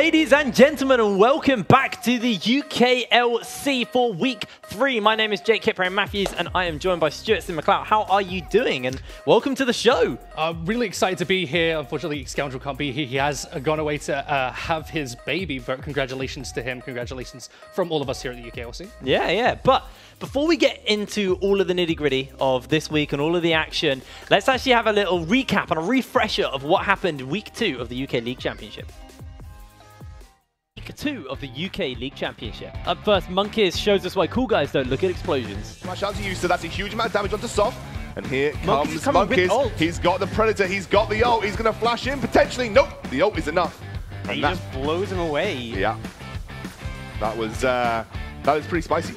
ladies and gentlemen, and welcome back to the UKLC for Week 3. My name is Jake Matthews, and I am joined by Stuart McLeod. How are you doing? And welcome to the show. Really excited to be here. Unfortunately, Scoundrel can't be here. He has gone away to have his baby. But congratulations to him. Congratulations from all of us here at the UKLC. Yeah. But before we get into all of the nitty-gritty of this week and all of the action, let's actually have a little recap and a refresher of what happened Week 2 of the UK League Championship. Week 2 of the UK League Championship. Up first, Monkeys shows us why cool guys don't look at explosions. Smash out to you, so that's a huge amount of damage onto Soft. And here comes Monkeys. He's got the Predator, he's got the ult, he's going to flash in, potentially. Nope, the ult is enough. And he just blows him away. Yeah. That was pretty spicy.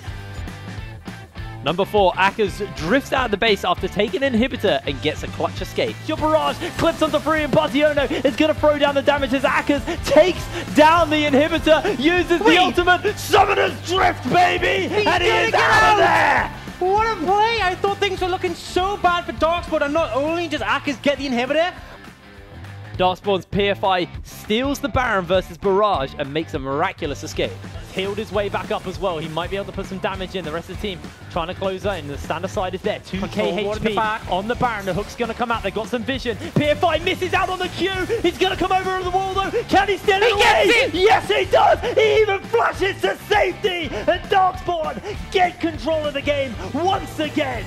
Number 4, Akers drifts out of the base after taking an inhibitor and gets a clutch escape. Your barrage clips onto free, and Bartiono is going to throw down the damage as Akers takes down the inhibitor, uses the ultimate Summoner's Drift, baby! And he is out of there! What a play! I thought things were looking so bad for Darkspawn, and not only does Akers get the inhibitor, Darkspawn's PFI steals the Baron versus Barrage and makes a miraculous escape. Healed his way back up as well. He might be able to put some damage in. The rest of the team trying to close in. The standard side is there. 2k HP on the Baron. The hook's going to come out. They've got some vision. PFI misses out on the Q. He's going to come over on the wall though. Can he steal it away? Yes, he does. He even flashes to safety. And Darkspawn get control of the game once again.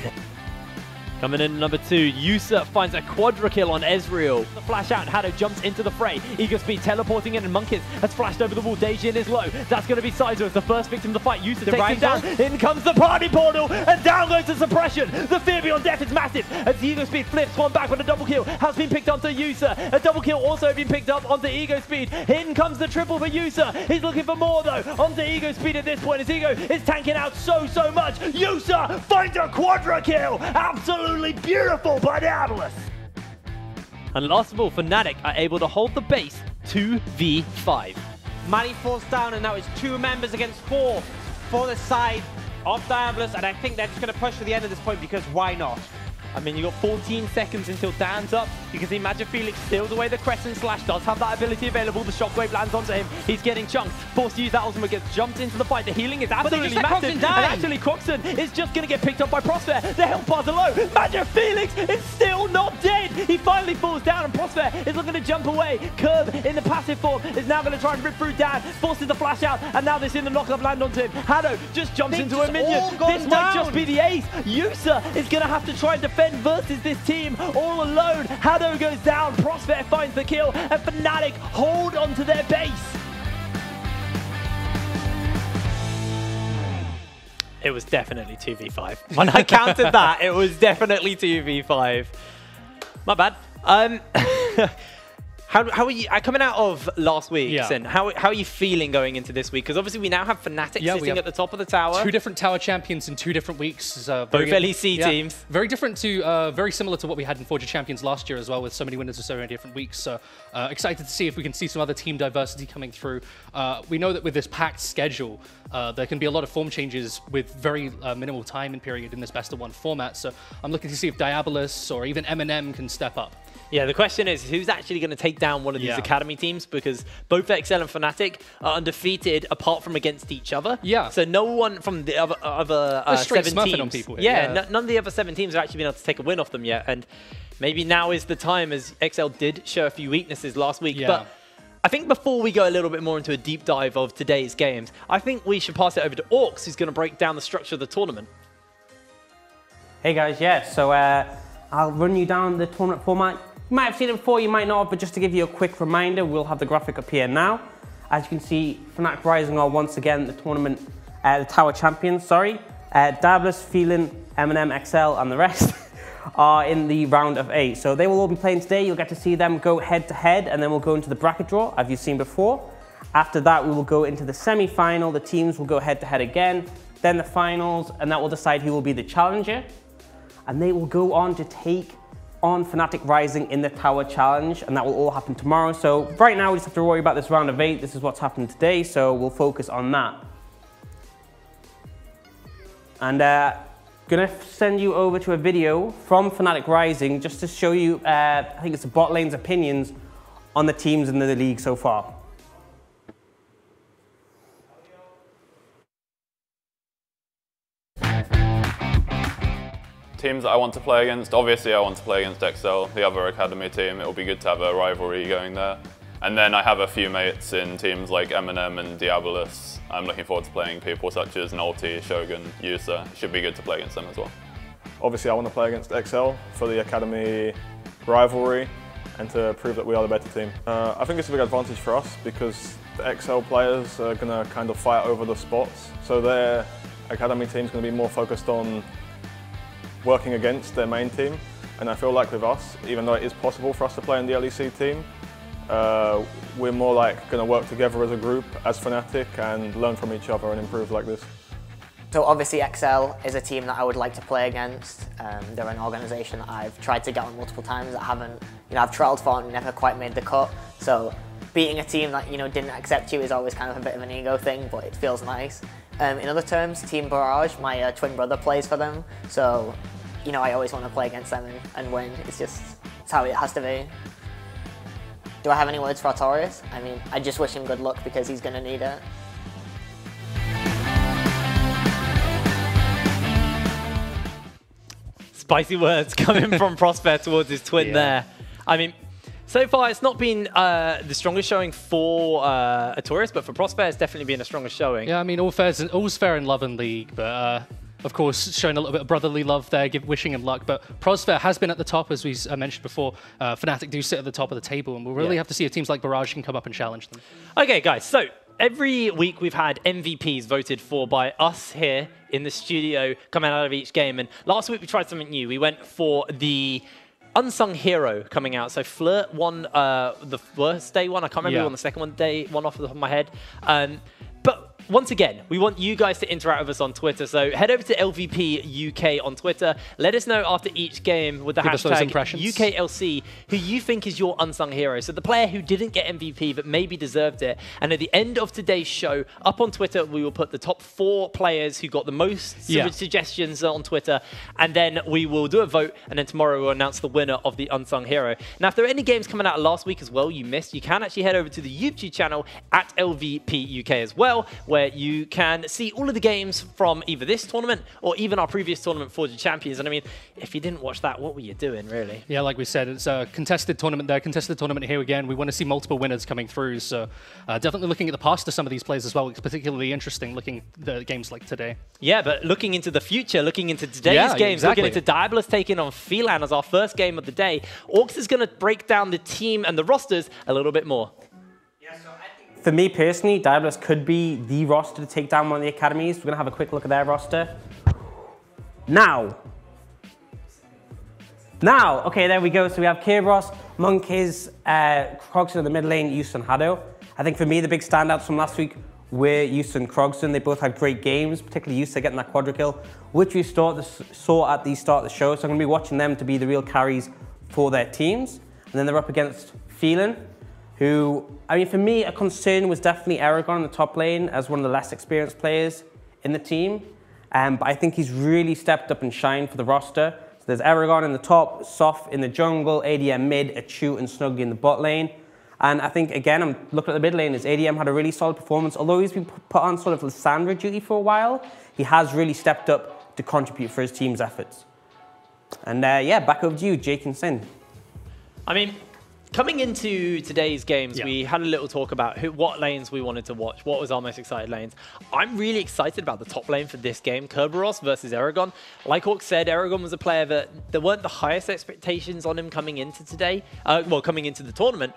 Coming in number 2, Yusa finds a quadra kill on Ezreal. The flash out, Hado jumps into the fray. Ego Speed teleporting in, and Monkeys has flashed over the wall. Dejin is low. That's going to be Sizer as the first victim of the fight. Yusa takes him down. In comes the party portal, and down goes the suppression. The fear beyond death is massive as Ego Speed flips one back with a double kill. Has been picked onto Yusa. A double kill also been picked up onto Ego Speed. In comes the triple for Yusa. He's looking for more though. Onto Ego Speed at this point as Ego is tanking out so much. Yusa finds a quadra kill. Absolutely beautiful by Diabolus. And last of all, Fnatic are able to hold the base 2v5. Manny falls down, and now it's 2 members against 4 for the side of Diabolus, and I think they're just going to push to the end of this point because why not? I mean, you got 14 seconds until Dan's up. You can see Magic Felix steals away the Crescent Slash, does have that ability available. The Shockwave lands onto him. He's getting chunked. Forced to use that ultimate, gets jumped into the fight. The healing is absolutely massive. And actually, Croxon is just going to get picked up by Prosper. The health bars are low. Magic Felix is still not dead. He finally falls down, and Prosper is looking to jump away. Curb in the passive form is now going to try and rip through Dan. Forces the flash out, and now they're seeing the knock-up land onto him. Hado just jumps into a minion. This might just be the ace. Yusa is going to have to try and defend versus this team all alone. Hado goes down, Prospect finds the kill, and Fnatic hold onto their base. It was definitely 2v5. When I counted that, it was definitely 2v5. My bad. How are you coming out of last week? Sin, how are you feeling going into this week? Because obviously we now have Fnatic sitting at the top of the tower. 2 different tower champions in 2 different weeks. Both LEC teams. Very different to, very similar to what we had in Forge of Champions last year as well, with so many winners of so many different weeks. So excited to see if we can see some other team diversity coming through. We know that with this packed schedule, there can be a lot of form changes with very minimal time and period in this best of 1 format. So I'm looking to see if Diabolus or even M&M can step up. Yeah, the question is, who's actually going to take down one of these academy teams? Because both XL and Fnatic are undefeated apart from against each other. Yeah. So no one from the other 7 teams. On people here. None of the other 7 teams have actually been able to take a win off them yet. And maybe now is the time, as XL did show a few weaknesses last week. Yeah. But I think before we go a little bit more into a deep dive of today's games, I think we should pass it over to Orcs, who's going to break down the structure of the tournament. Hey guys, so I'll run you down the tournament format. You might have seen it before, you might not have, but just to give you a quick reminder, we'll have the graphic up here now. As you can see, Fnatic Rising are once again the tournament, the tower champions, sorry. Diabolus, Phelan, M&M, XL, and the rest are in the round of 8. So they will all be playing today. You'll get to see them go head to head, and then we'll go into the bracket draw, as you've seen before. After that, we will go into the semi-final. The teams will go head to head again, then the finals, and that will decide who will be the challenger. And they will go on to take on Fnatic Rising in the Tower Challenge, and that will all happen tomorrow. So right now we just have to worry about this round of 8. This is what's happened today, so we'll focus on that. And gonna send you over to a video from Fnatic Rising just to show you, I think it's the bot lane's opinions on the teams in the league so far. teams that I want to play against, obviously I want to play against XL, the other academy team. It'll be good to have a rivalry going there. And then I have a few mates in teams like Eminem and Diabolus. I'm looking forward to playing people such as Nolty, Shogun, Yusa. It should be good to play against them as well. Obviously I want to play against XL for the academy rivalry and to prove that we are the better team. I think it's a big advantage for us because the XL players are going to kind of fight over the spots. So their academy team's going to be more focused on working against their main team. And I feel like with us, even though it is possible for us to play in the LEC team, we're more like going to work together as a group, as Fnatic, and learn from each other and improve like this. So obviously XL is a team that I would like to play against. They're an organisation that I've tried to get on multiple times that haven't, I've trialled for and never quite made the cut. So beating a team that, didn't accept you is always kind of a bit of an ego thing, but it feels nice. In other terms, Team Barrage, my twin brother plays for them. So, I always want to play against them and win. It's how it has to be. Do I have any words for Artorias? I mean, I just wish him good luck because he's going to need it. Spicy words coming from Prosper towards his twin there. I mean, so far it's not been the strongest showing for Artorias, but for Prosper it's definitely been a stronger showing. Yeah, I mean, all's fair in love and league, but of course, showing a little bit of brotherly love there, wishing him luck. But Prosper has been at the top, as we mentioned before. Fnatic do sit at the top of the table, and we'll really have to see if teams like Barrage can come up and challenge them. Okay, guys, so every week we've had MVPs voted for by us here in the studio coming out of each game. And last week we tried something new. We went for the unsung hero coming out. So Flirt won the first day one. I can't remember who won the second one off the top of my head. But once again, we want you guys to interact with us on Twitter. So head over to LVP UK on Twitter. Let us know after each game with the hashtag UKLC who you think is your unsung hero. So the player who didn't get MVP but maybe deserved it. And at the end of today's show, up on Twitter, we will put the top 4 players who got the most suggestions on Twitter. And then we will do a vote. And then tomorrow we'll announce the winner of the unsung hero. Now, if there are any games coming out last week as well you missed, you can actually head over to the YouTube channel at LVP UK as well, where you can see all of the games from either this tournament or even our previous tournament, Forge of Champions. And I mean, if you didn't watch that, what were you doing, really? Yeah, like we said, it's a contested tournament there, contested tournament here again. We want to see multiple winners coming through. So definitely looking at the past of some of these players as well. It's particularly interesting looking at the games like today. Yeah, but looking into the future, looking into today's games, looking into Diabolus taking on Phelan as our first game of the day, Orcs is going to break down the team and the rosters a little bit more. For me personally, Diabolus could be the roster to take down one of the academies. We're going to have a quick look at their roster. Now, okay, there we go. So we have Kerberos, Monkeys, Krogson in the mid lane, Yusa and Hado. I think for me, the big standouts from last week were Yusa and Krogson. They both had great games, particularly Yusa getting that quadra kill, which we saw at the start of the show. So I'm going to be watching them to be the real carries for their teams. And then they're up against Phelan, who, I mean, for me, a concern was definitely Aragon in the top lane as one of the less experienced players in the team. But I think he's really stepped up and shined for the roster. So there's Aragon in the top, Soph in the jungle, ADM mid, Achute and Snuggy in the bot lane. And I think, again, I'm looking at the mid lane, as ADM had a really solid performance. Although he's been put on sort of Lissandra duty for a while, he has really stepped up to contribute for his team's efforts. And yeah, back over to you, Jake and Sin. I mean, coming into today's games, we had a little talk about what lanes we wanted to watch, what was our most excited lanes. I'm really excited about the top lane for this game, Kerberos versus Aragon. Like Orc said, Aragon was a player that there weren't the highest expectations on him coming into today, coming into the tournament.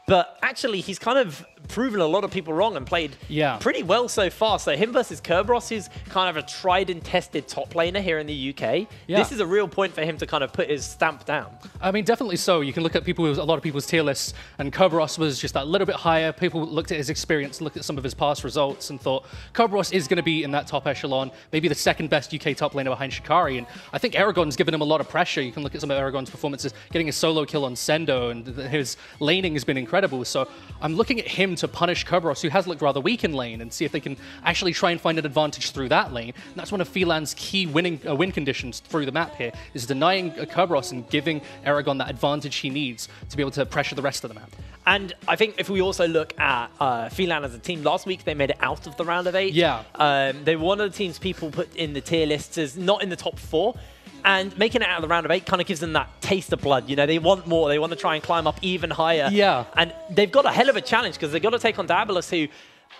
But actually, he's kind of proven a lot of people wrong and played pretty well so far. So him versus Kerberos, who's kind of a tried and tested top laner here in the UK. This is a real point for him to kind of put his stamp down. I mean, definitely so. You can look at a lot of people's tier lists, and Kerberos was just that little bit higher. People looked at his experience, looked at some of his past results, and thought Kerberos is going to be in that top echelon, maybe the second best UK top laner behind Shikari. And I think Aragon's given him a lot of pressure. You can look at some of Aragon's performances, getting a solo kill on Sendo, and his laning has been incredible. So I'm looking at him to punish Kerberos, who has looked rather weak in lane, and see if they can actually try and find an advantage through that lane. And that's one of Phelan's key win conditions through the map here, is denying Kerberos and giving Aragon that advantage he needs to be able to pressure the rest of the map. And I think if we also look at Phelan as a team, last week they made it out of the round of 8. They were one of the teams people put in the tier lists as not in the top 4. And making it out of the round of 8 kind of gives them that taste of blood. You know, they want more. They want to try and climb up even higher. Yeah. And they've got a hell of a challenge because they've got to take on Diabolus, who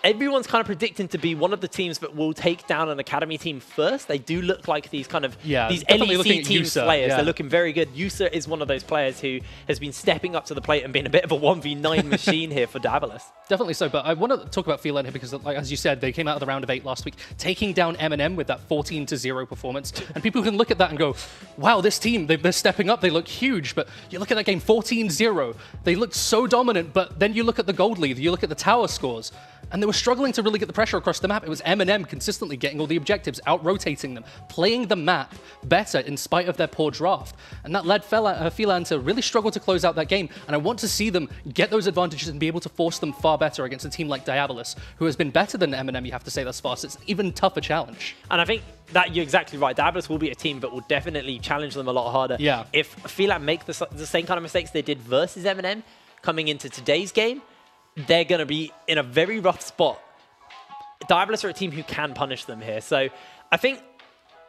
everyone's kind of predicting to be one of the teams that will take down an academy team first. They do look like these kind of these LEC team players. They're looking very good. Yusa is one of those players who has been stepping up to the plate and being a bit of a 1v9 machine here for Diabolus. Definitely so, but I want to talk about Phelan here because, like, as you said, they came out of the round of 8 last week, taking down M&M with that 14-0 performance. And people can look at that and go, wow, this team, they're stepping up, they look huge. But you look at that game, 14-0, they looked so dominant, but then you look at the gold lead, you look at the tower scores, and they were struggling to really get the pressure across the map. It was M&M consistently getting all the objectives, out-rotating them, playing the map better in spite of their poor draft. And that led Phelan to really struggle to close out that game. And I want to see them get those advantages and be able to force them far better against a team like Diabolus, who has been better than M&M, you have to say, thus far. So it's an even tougher challenge. And I think that you're exactly right. Diabolus will be a team that will definitely challenge them a lot harder. Yeah. If Phelan make the same kind of mistakes they did versus M&M coming into today's game, they're going to be in a very rough spot. Diabolus are a team who can punish them here. So I think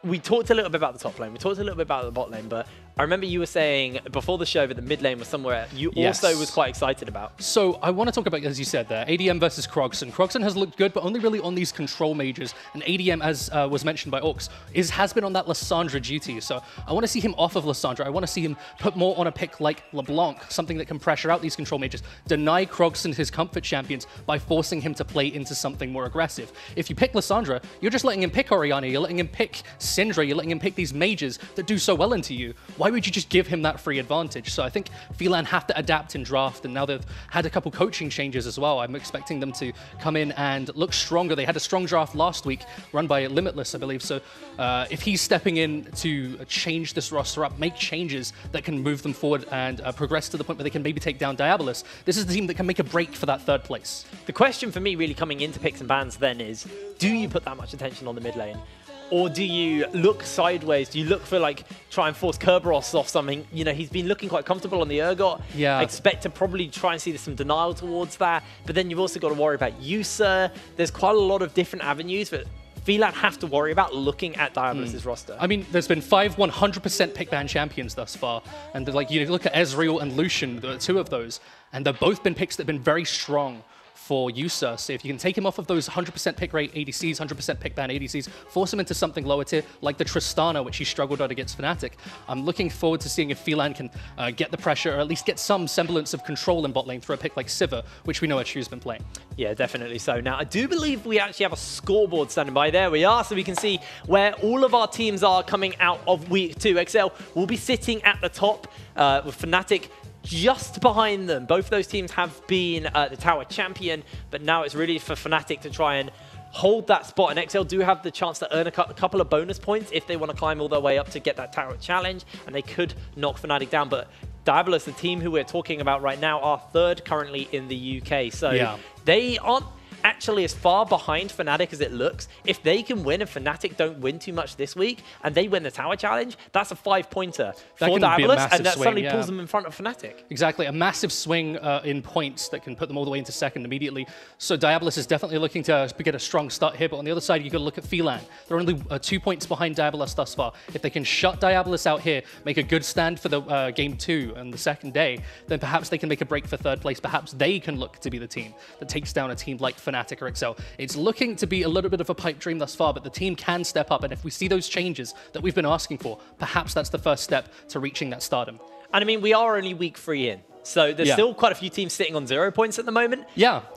we talked a little bit about the top lane. We talked a little bit about the bot lane, but I remember you were saying before the show that the mid lane was somewhere you also was quite excited about. So I want to talk about, as you said there, ADM versus Krogson. Krogson has looked good, but only really on these control mages. And ADM, as was mentioned by Orcs, has been on that Lissandra duty. So I want to see him off of Lissandra. I want to see him put more on a pick like LeBlanc, something that can pressure out these control mages. Deny Krogson his comfort champions by forcing him to play into something more aggressive. If you pick Lissandra, you're just letting him pick Orianna, you're letting him pick Syndra, you're letting him pick these mages that do so well into you. Why would you just give him that free advantage? So I think Phelan have to adapt in draft, and now they've had a couple coaching changes as well. I'm expecting them to come in and look stronger. They had a strong draft last week, run by Limitless, I believe. So if he's stepping in to change this roster up, make changes that can move them forward and progress to the point where they can maybe take down Diabolus, this is the team that can make a break for that third place. The question for me really coming into picks and bans then is, do you put that much attention on the mid lane? Or do you look sideways? Do you look for, like, try and force Kerberos off something? You know, he's been looking quite comfortable on the Urgot. Yeah. I expect to probably try and see some denial towards that. But then you've also got to worry about Yusa. There's quite a lot of different avenues that Phelan have to worry about looking at Diabolus' roster. I mean, there's been 5 100% pick ban champions thus far. And, like, you look at Ezreal and Lucian, the two of those, and they've both been picks that have been very strong for Yusa. So if you can take him off of those 100% pick rate ADCs, 100% pick ban ADCs, force him into something lower tier, like the Tristana, which he struggled on against Fnatic. I'm looking forward to seeing if Phelan can get the pressure, or at least get some semblance of control in bot lane through a pick like Sivir, which we know Achu's been playing. Yeah, definitely so. Now, I do believe we actually have a scoreboard standing by. There we are, so we can see where all of our teams are coming out of Week 2. XL will be sitting at the top with Fnatic just behind them. Both those teams have been the tower champion, but now it's really for Fnatic to try and hold that spot. And XL do have the chance to earn a couple of bonus points if they want to climb all the way up to get that tower challenge, and they could knock Fnatic down. But Diabolus, the team who we're talking about right now, are third currently in the UK. So they aren't actually as far behind Fnatic as it looks. If they can win and Fnatic don't win too much this week and they win the tower challenge, that's a 5-pointer for Diabolus, and that suddenly pulls them in front of Fnatic. Exactly, a massive swing in points that can put them all the way into second immediately. So Diabolus is definitely looking to get a strong start here, but on the other side, you've got to look at Phelan. They're only 2 points behind Diabolus thus far. If they can shut Diabolus out here, make a good stand for the game 2 and the second day, then perhaps they can make a break for third place. Perhaps they can look to be the team that takes down a team like Fnatic or XL. It's looking to be a little bit of a pipe dream thus far, but the team can step up, and if we see those changes that we've been asking for, perhaps that's the first step to reaching that stardom. And I mean, we are only week 3 in, so there's still quite a few teams sitting on 0 points at the moment.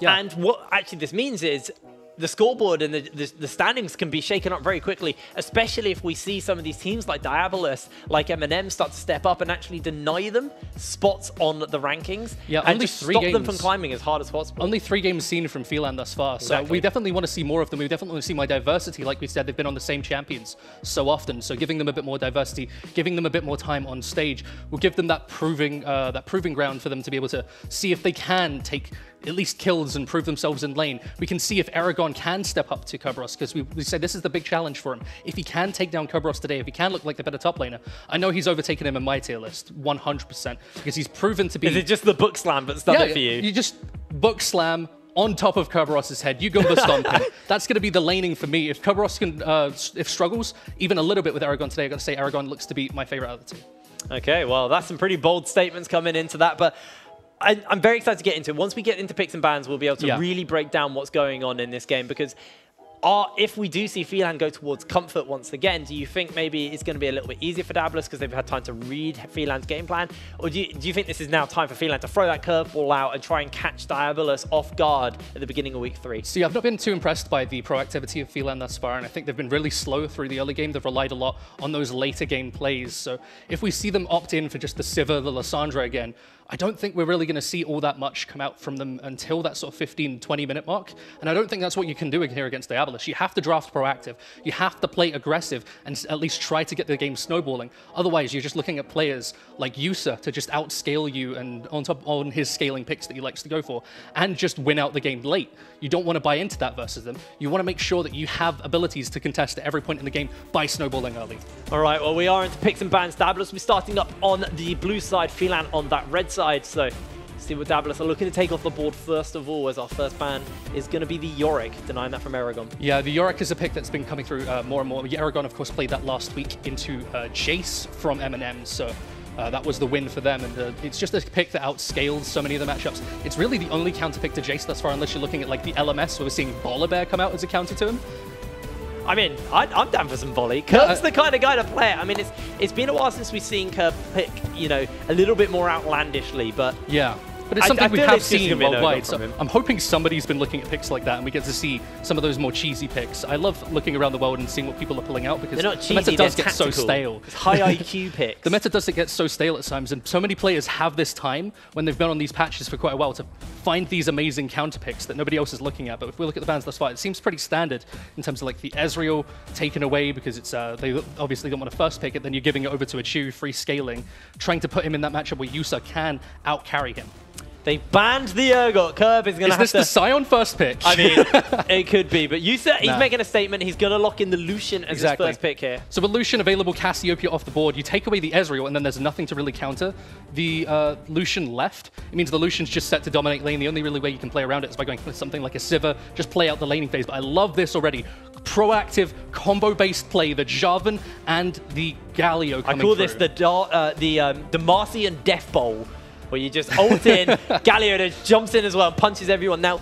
And what actually this means is the scoreboard and the standings can be shaken up very quickly, especially if we see some of these teams like Diabolus, like M&M start to step up and actually deny them spots on the rankings, and just stop them from climbing as hard as possible. Only 3 games seen from Phelan thus far, so we definitely want to see more of them. We definitely want to see more diversity. Like we said, they've been on the same champions so often, so giving them a bit more diversity, giving them a bit more time on stage, will give them that proving ground for them to be able to see if they can take at least kills and prove themselves in lane. We can see if Aragon can step up to Kerberos, because we said this is the big challenge for him. If he can take down Kerberos today, if he can look like the better top laner, I know he's overtaken him in my tier list, 100%, because he's proven to be... Is it just the book slam that's done it for you? You just book slam on top of Kerberos's head. You go the stomping. That's going to be the laning for me. If Kerberos can, if struggles even a little bit with Aragon today, I've got to say Aragon looks to be my favorite out of the two. Okay, well, that's some pretty bold statements coming into that, but I'm very excited to get into it. Once we get into picks and bans, we'll be able to really break down what's going on in this game, because if we do see Phelan go towards comfort once again, do you think maybe it's going to be a little bit easier for Diabolus because they've had time to read Phelan's game plan? Or do you think this is now time for Phelan to throw that curveball out and try and catch Diabolus off guard at the beginning of week 3? See, I've not been too impressed by the proactivity of Phelan thus far, and I think they've been really slow through the early game. They've relied a lot on those later game plays. So if we see them opt in for just the Sivir, the Lissandra again, I don't think we're really going to see all that much come out from them until that sort of 15, 20-minute mark. And I don't think that's what you can do here against Diabolus. You have to draft proactive. You have to play aggressive and at least try to get the game snowballing. Otherwise, you're just looking at players like Yusa to just outscale you and on his scaling picks that he likes to go for and just win out the game late. You don't want to buy into that versus them. You want to make sure that you have abilities to contest at every point in the game by snowballing early. All right, well, we are into picks and bans. Diabolus will be starting up on the blue side, Phelan on that red side. So see what Diabolus are looking to take off the board first of all, as our first ban is going to be the Yorick, denying that from Aragon. Yeah, the Yorick is a pick that's been coming through more and more. Aragon, of course, played that last week into Jace from M&M, so that was the win for them, and it's just a pick that outscales so many of the matchups. It's really the only counter pick to Jace thus far, unless you're looking at like the LMS, where we're seeing Baller Bear come out as a counter to him. I mean, I'm down for some volley. Kerb's the kind of guy to play it. I mean, it's been a while since we've seen Kerb pick, you know, a little bit more outlandishly, but yeah. But it's something we have seen worldwide, so him. I'm hoping somebody's been looking at picks like that and we get to see some of those more cheesy picks. I love looking around the world and seeing what people are pulling out, because the meta does get so stale. It's high IQ picks. The meta does get so stale at times, and so many players have this time when they've been on these patches for quite a while to find these amazing counter picks that nobody else is looking at. But if we look at the bans thus far, it seems pretty standard in terms of like the Ezreal taken away because it's they obviously don't want to first pick it, then you're giving it over to a Chu, free scaling, trying to put him in that matchup where Yusa can out-carry him. They banned the Urgot. Kerb is going to have to... Is this the Sion first pick? I mean, it could be, but you said he's making a statement. He's going to lock in the Lucian as his first pick here. So with Lucian available, Cassiopeia off the board, you take away the Ezreal, and then there's nothing to really counter the Lucian left. It means the Lucian's just set to dominate lane. The only really way you can play around it is by going for something like a Sivir, just play out the laning phase. But I love this already. Proactive, combo-based play, the Jarvan and the Galio coming I call through. this the Marcian Death Bowl, where you just ult in, Galio just jumps in as well and punches everyone. Now,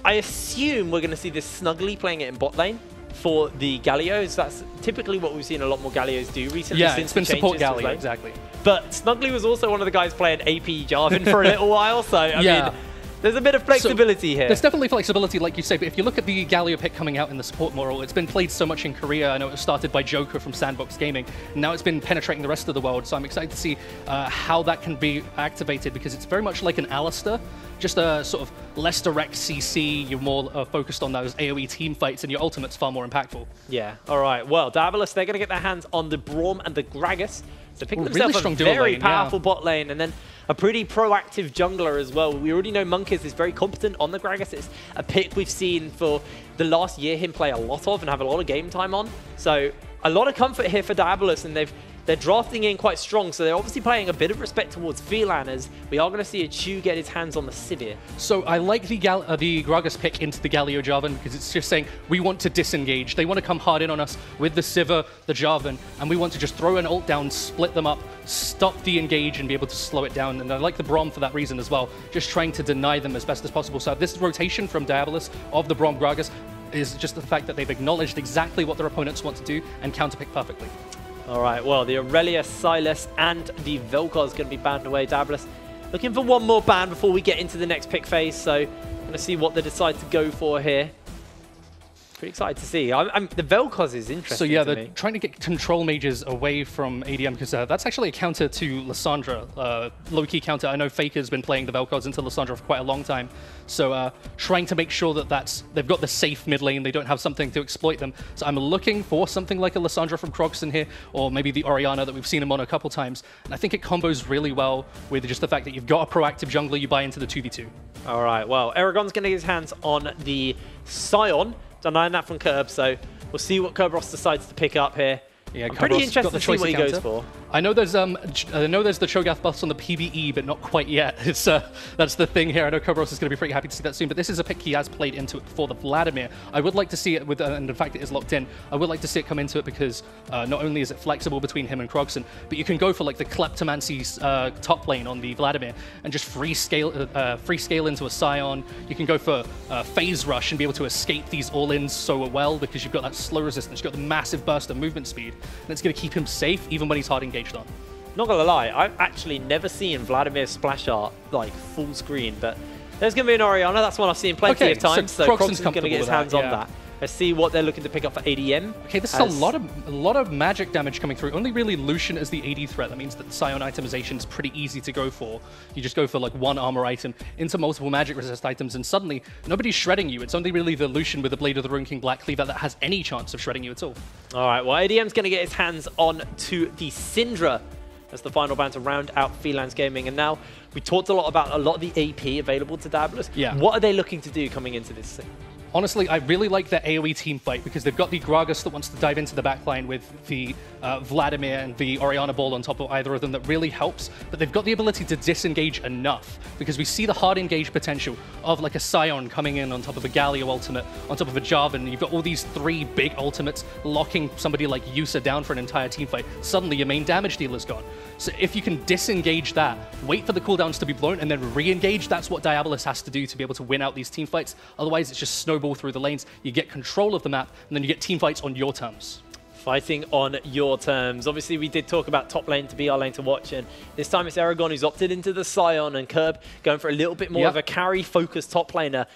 I assume we're going to see this Snuggly playing it in bot lane for the Galios. That's typically what we've seen a lot more Galios do recently. Yeah, since it's been support Galio, exactly. But Snuggly was also one of the guys playing AP Jarvan for a little while, so I mean, there's a bit of flexibility here. There's definitely flexibility, like you say, but if you look at the Galio pick coming out in the support model, it's been played so much in Korea. I know it was started by Joker from Sandbox Gaming, and now it's been penetrating the rest of the world, so I'm excited to see how that can be activated, because it's very much like an Alistar, just a sort of less direct CC, you're more focused on those AoE team fights, and your ultimate's far more impactful. Yeah, all right. Well, Diabolus, they're going to get their hands on the Braum and the Gragas, so picking themselves really a very powerful bot lane, and then a pretty proactive jungler as well. We already know Monkiz is very competent on the Gragas. It's a pick we've seen for the last year him play a lot of and have a lot of game time on. So a lot of comfort here for Diabolus, and they're drafting in quite strong, so they're obviously playing a bit of respect towards Phelan, as we are going to see a Chu get his hands on the Sivir. So I like the Gragas pick into the Galio Jarvan, because it's just saying we want to disengage. They want to come hard in on us with the Sivir, the Jarvan, and we want to just throw an ult down, split them up, stop the engage, and be able to slow it down. And I like the Braum for that reason as well, just trying to deny them as best as possible. So this rotation from Diabolus of the Braum Gragas is just the fact that they've acknowledged exactly what their opponents want to do and counterpick perfectly. All right, well, the Aurelia, Silas, and the Vel'Koz going to be banned away. Diabolus looking for one more ban before we get into the next pick phase, so going to see what they decide to go for here. Pretty excited to see. The Vel'Koz is interesting. So yeah, they're trying to get control mages away from ADM, because that's actually a counter to Lissandra, low-key counter. I know Faker's been playing the Vel'Koz into Lissandra for quite a long time, so trying to make sure that they've got the safe mid lane, they don't have something to exploit them. So I'm looking for something like a Lissandra from Kroxen here, or maybe the Orianna that we've seen him on a couple times. And I think it combos really well with just the fact that you've got a proactive jungler, you buy into the 2v2. All right, well, Aragon's going to get his hands on the Sion, denying that from Kerb, so we'll see what Kerberos decides to pick up here. Yeah, I'm pretty interested to see what he goes for. I know there's the Cho'Gath buffs on the PvE, but not quite yet. It's that's the thing here. I know Kerberos is going to be pretty happy to see that soon, but this is a pick he has played into it before, the Vladimir. I would like to see it with, and in fact it is locked in. I would like to see it come into it because not only is it flexible between him and Krogson, but you can go for like the Kleptomancy's top lane on the Vladimir and just free scale into a Scion. You can go for phase rush and be able to escape these all-ins so well because you've got that slow resistance, you've got the massive burst of movement speed, and it's going to keep him safe even when he's hard engaged on. Not gonna lie, I've actually never seen Vladimir's splash art like full screen, but there's gonna be an Orianna. That's one I've seen plenty of times, so Crocson's gonna get his hands on that. Let's see what they're looking to pick up for ADM. Okay, this is a lot of magic damage coming through. Only really Lucian is the AD threat. That means that the Scion itemization is pretty easy to go for. You just go for like one armor item into multiple magic resist items, and suddenly nobody's shredding you. It's only really the Lucian with the Blade of the Ruin King Black Cleaver that has any chance of shredding you at all. All right, well, ADM's going to get his hands on to the Syndra as the final band to round out Phelan's gaming. And now we talked a lot about a lot of the AP available to Diabolus. Yeah. What are they looking to do coming into this thing? Honestly, I really like their AoE team fight because they've got the Gragas that wants to dive into the backline with the Vladimir and the Orianna ball on top of either of them that really helps, but they've got the ability to disengage enough because we see the hard engage potential of like a Scion coming in on top of a Galio ultimate, on top of a Jarvan. You've got all these three big ultimates locking somebody like Yusa down for an entire team fight. Suddenly your main damage dealer's gone. So if you can disengage that, wait for the cooldowns to be blown, and then re-engage, that's what Diabolus has to do to be able to win out these team fights. Otherwise, it's just snowball through the lanes. You get control of the map, and then you get team fights on your terms. Fighting on your terms. Obviously, we did talk about top lane to be our lane to watch, and this time it's Aragon who's opted into the Scion, and Kerb going for a little bit more of a carry-focused top laner.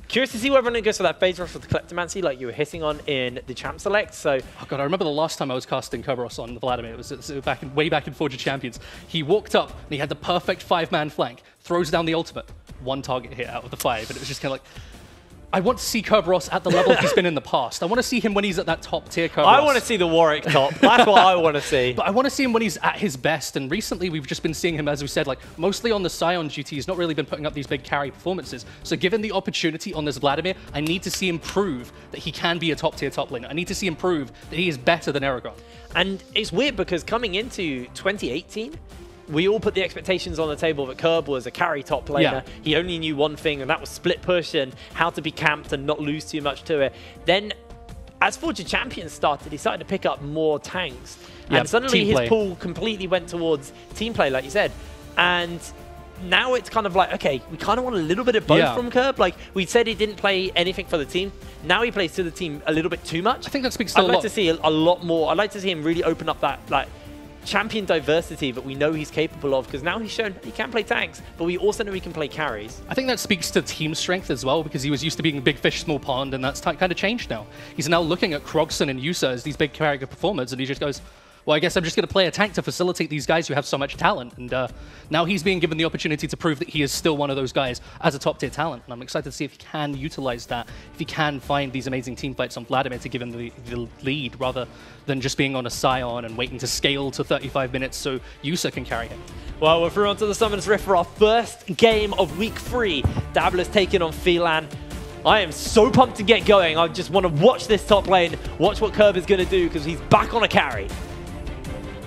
Curious to see whether it goes for that phase rush with the Kleptomancy like you were hitting on in the Champ Select. So, oh god, I remember the last time I was casting Kerberos on the Vladimir. It was way back in Forge of Champions. He walked up and he had the perfect 5-man flank, throws down the ultimate, one target hit out of the 5, and it was just kind of like, I want to see Kerberos at the level he's been in the past. I want to see him when he's at that top tier Kerberos. I want to see the Warwick top. That's what I want to see. But I want to see him when he's at his best. And recently we've just been seeing him, as we said, like mostly on the Scion duty. He's not really been putting up these big carry performances. So given the opportunity on this Vladimir, I need to see him prove that he can be a top tier top laner. I need to see him prove that he is better than Aragon. And it's weird because coming into 2018, we all put the expectations on the table that Kerb was a carry top laner. Yeah. He only knew one thing, and that was split push and how to be camped and not lose too much to it. Then, as Forge of Champions started, he started to pick up more tanks. Yep, and suddenly his pool completely went towards team play, like you said. And now it's kind of like, okay, we kind of want a little bit of both from Kerb. Like, we said he didn't play anything for the team. Now he plays to the team a little bit too much. I think that speaks to I'd like to see a lot more. I'd like to see him really open up that, like, champion diversity that we know he's capable of, because now he's shown he can play tanks, but we also know he can play carries. I think that speaks to team strength as well, because he was used to being big fish, small pond, and that's kind of changed now. He's now looking at Krogson and Yusa as these big carry performers, and he just goes, well, I guess I'm just going to play a tank to facilitate these guys who have so much talent. And now he's being given the opportunity to prove that he is still one of those guys as a top-tier talent. And I'm excited to see if he can utilize that, if he can find these amazing team fights on Vladimir to give him the lead, rather than just being on a Scion and waiting to scale to 35 minutes so Yusa can carry him. Well, we're through onto the Summoners Rift for our first game of Week 3. Diabolus taking on Phelan. I am so pumped to get going. I just want to watch this top lane, watch what Kerb is going to do, because he's back on a carry.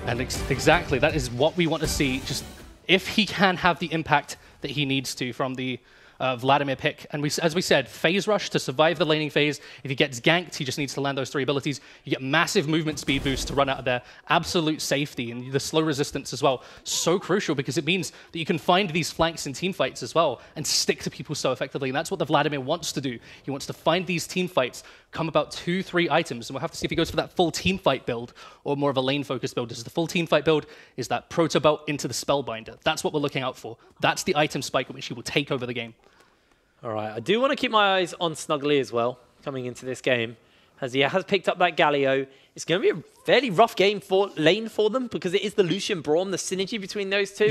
And exactly, that is what we want to see. Just if he can have the impact that he needs to from the Vladimir pick. And as we said, phase rush to survive the laning phase. If he gets ganked, he just needs to land those 3 abilities. You get massive movement speed boost to run out of there. Absolute safety, and the slow resistance as well. So crucial, because it means that you can find these flanks in team fights as well and stick to people so effectively. And that's what the Vladimir wants to do. He wants to find these team fights, come about 2-3 items, and we'll have to see if he goes for that full team fight build or more of a lane-focused build. Is the full team fight build is that proto belt into the Spellbinder. That's what we're looking out for. That's the item spike at which he will take over the game. All right, I do want to keep my eyes on Snuggly as well, coming into this game, as he has picked up that Galio. It's going to be a fairly rough game for lane for them, because it is the Lucian Braum. The synergy between those two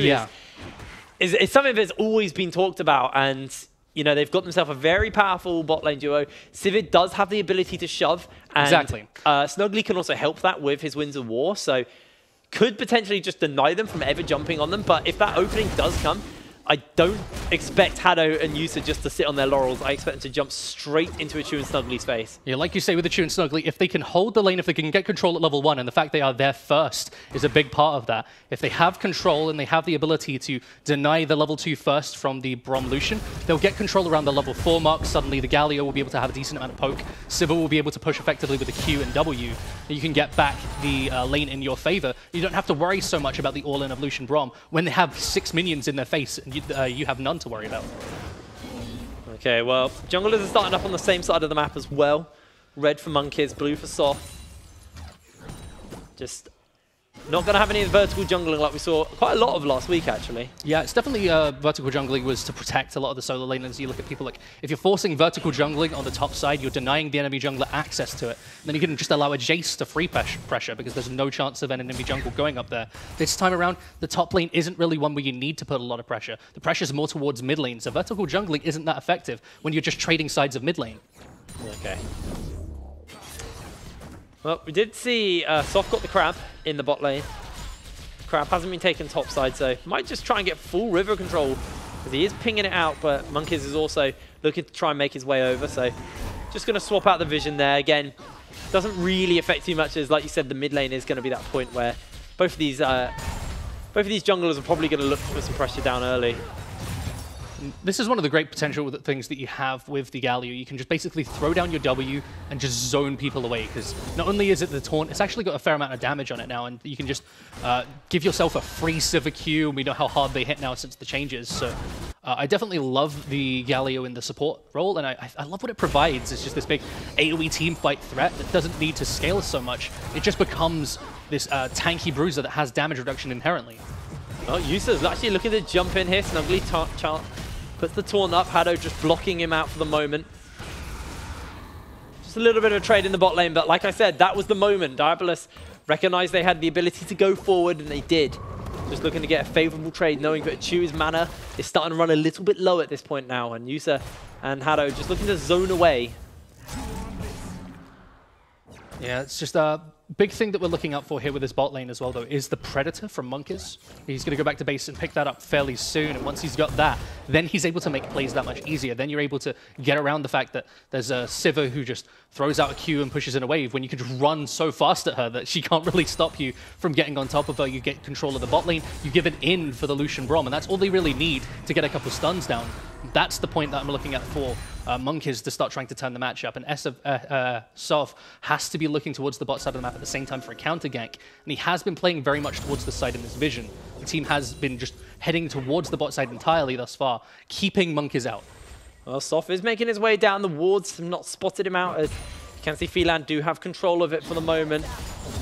is something that's always been talked about, and you know, they've got themselves a very powerful bot lane duo. Sivir does have the ability to shove, and Snuggly can also help that with his Winds of War, so could potentially just deny them from ever jumping on them. But if that opening does come, I don't expect Hado and Yusa just to sit on their laurels. I expect them to jump straight into a Chew and Snuggly's face. Yeah, like you say with the Chew and Snuggly, if they can hold the lane, if they can get control at level 1, and the fact they are there first is a big part of that. If they have control and they have the ability to deny the level 2 first from the Braum Lucian, they'll get control around the level 4 mark. Suddenly the Galio will be able to have a decent amount of poke. Sivir will be able to push effectively with the Q and W. You can get back the lane in your favor. You don't have to worry so much about the all-in of Lucian Braum when they have 6 minions in their face and you have none to worry about. Okay, well, junglers are starting up on the same side of the map as well. Red for Monkeys, blue for Soft. Just not going to have any vertical jungling like we saw quite a lot of last week, actually. Yeah, it's definitely vertical jungling was to protect a lot of the solo laners. You look at people like, if you're forcing vertical jungling on the top side, you're denying the enemy jungler access to it. And then you can just allow a Jace to free pressure because there's no chance of an enemy jungle going up there. This time around, the top lane isn't really one where you need to put a lot of pressure. The pressure's more towards mid lane, so vertical jungling isn't that effective when you're just trading sides of mid lane. Okay. Well, we did see Soft got the crab in the bot lane. Crab hasn't been taken top side, so might just try and get full river control because he is pinging it out, but Monkeys is also looking to try and make his way over, so just going to swap out the vision there. Again, doesn't really affect too much as, like you said, the mid lane is going to be that point where both of these junglers are probably going to look to put some pressure down early. This is one of the great potential things that you have with the Galio. You can just basically throw down your W and just zone people away, because not only is it the taunt, it's actually got a fair amount of damage on it now, and you can just give yourself a free Sivir Q, and we know how hard they hit now since the changes. So I definitely love the Galio in the support role, and I love what it provides. It's just this big AoE team fight threat that doesn't need to scale so much. It just becomes this tanky bruiser that has damage reduction inherently. Oh, Yusa's actually looking to jump in here. Snuggly puts the taunt up. Hado just blocking him out for the moment. Just a little bit of a trade in the bot lane, but like I said, that was the moment. Diabolus recognized they had the ability to go forward, and they did. Just looking to get a favorable trade, knowing that Chew's mana is starting to run a little bit low at this point now, and Yusa and Hado just looking to zone away. Yeah, it's just a big thing that we're looking out for here with this bot lane as well, though, is the Predator from Monkeys. He's going to go back to base and pick that up fairly soon, and once he's got that, then he's able to make plays that much easier. Then you're able to get around the fact that there's a Sivir who just throws out a Q and pushes in a wave when you can just run so fast at her that she can't really stop you from getting on top of her. You get control of the bot lane, you give it in for the Lucian Braum, and that's all they really need to get a couple stuns down. That's the point that I'm looking at for Monkeys to start trying to turn the match up, and Sov has to be looking towards the bot side of the map at the same time for a counter gank, and he has been playing very much towards the side in this vision. The team has been just heading towards the bot side entirely thus far, keeping Monkeys out. Well, Soph is making his way down the wards. Have not spotted him out. As you can see, Phelan do have control of it for the moment.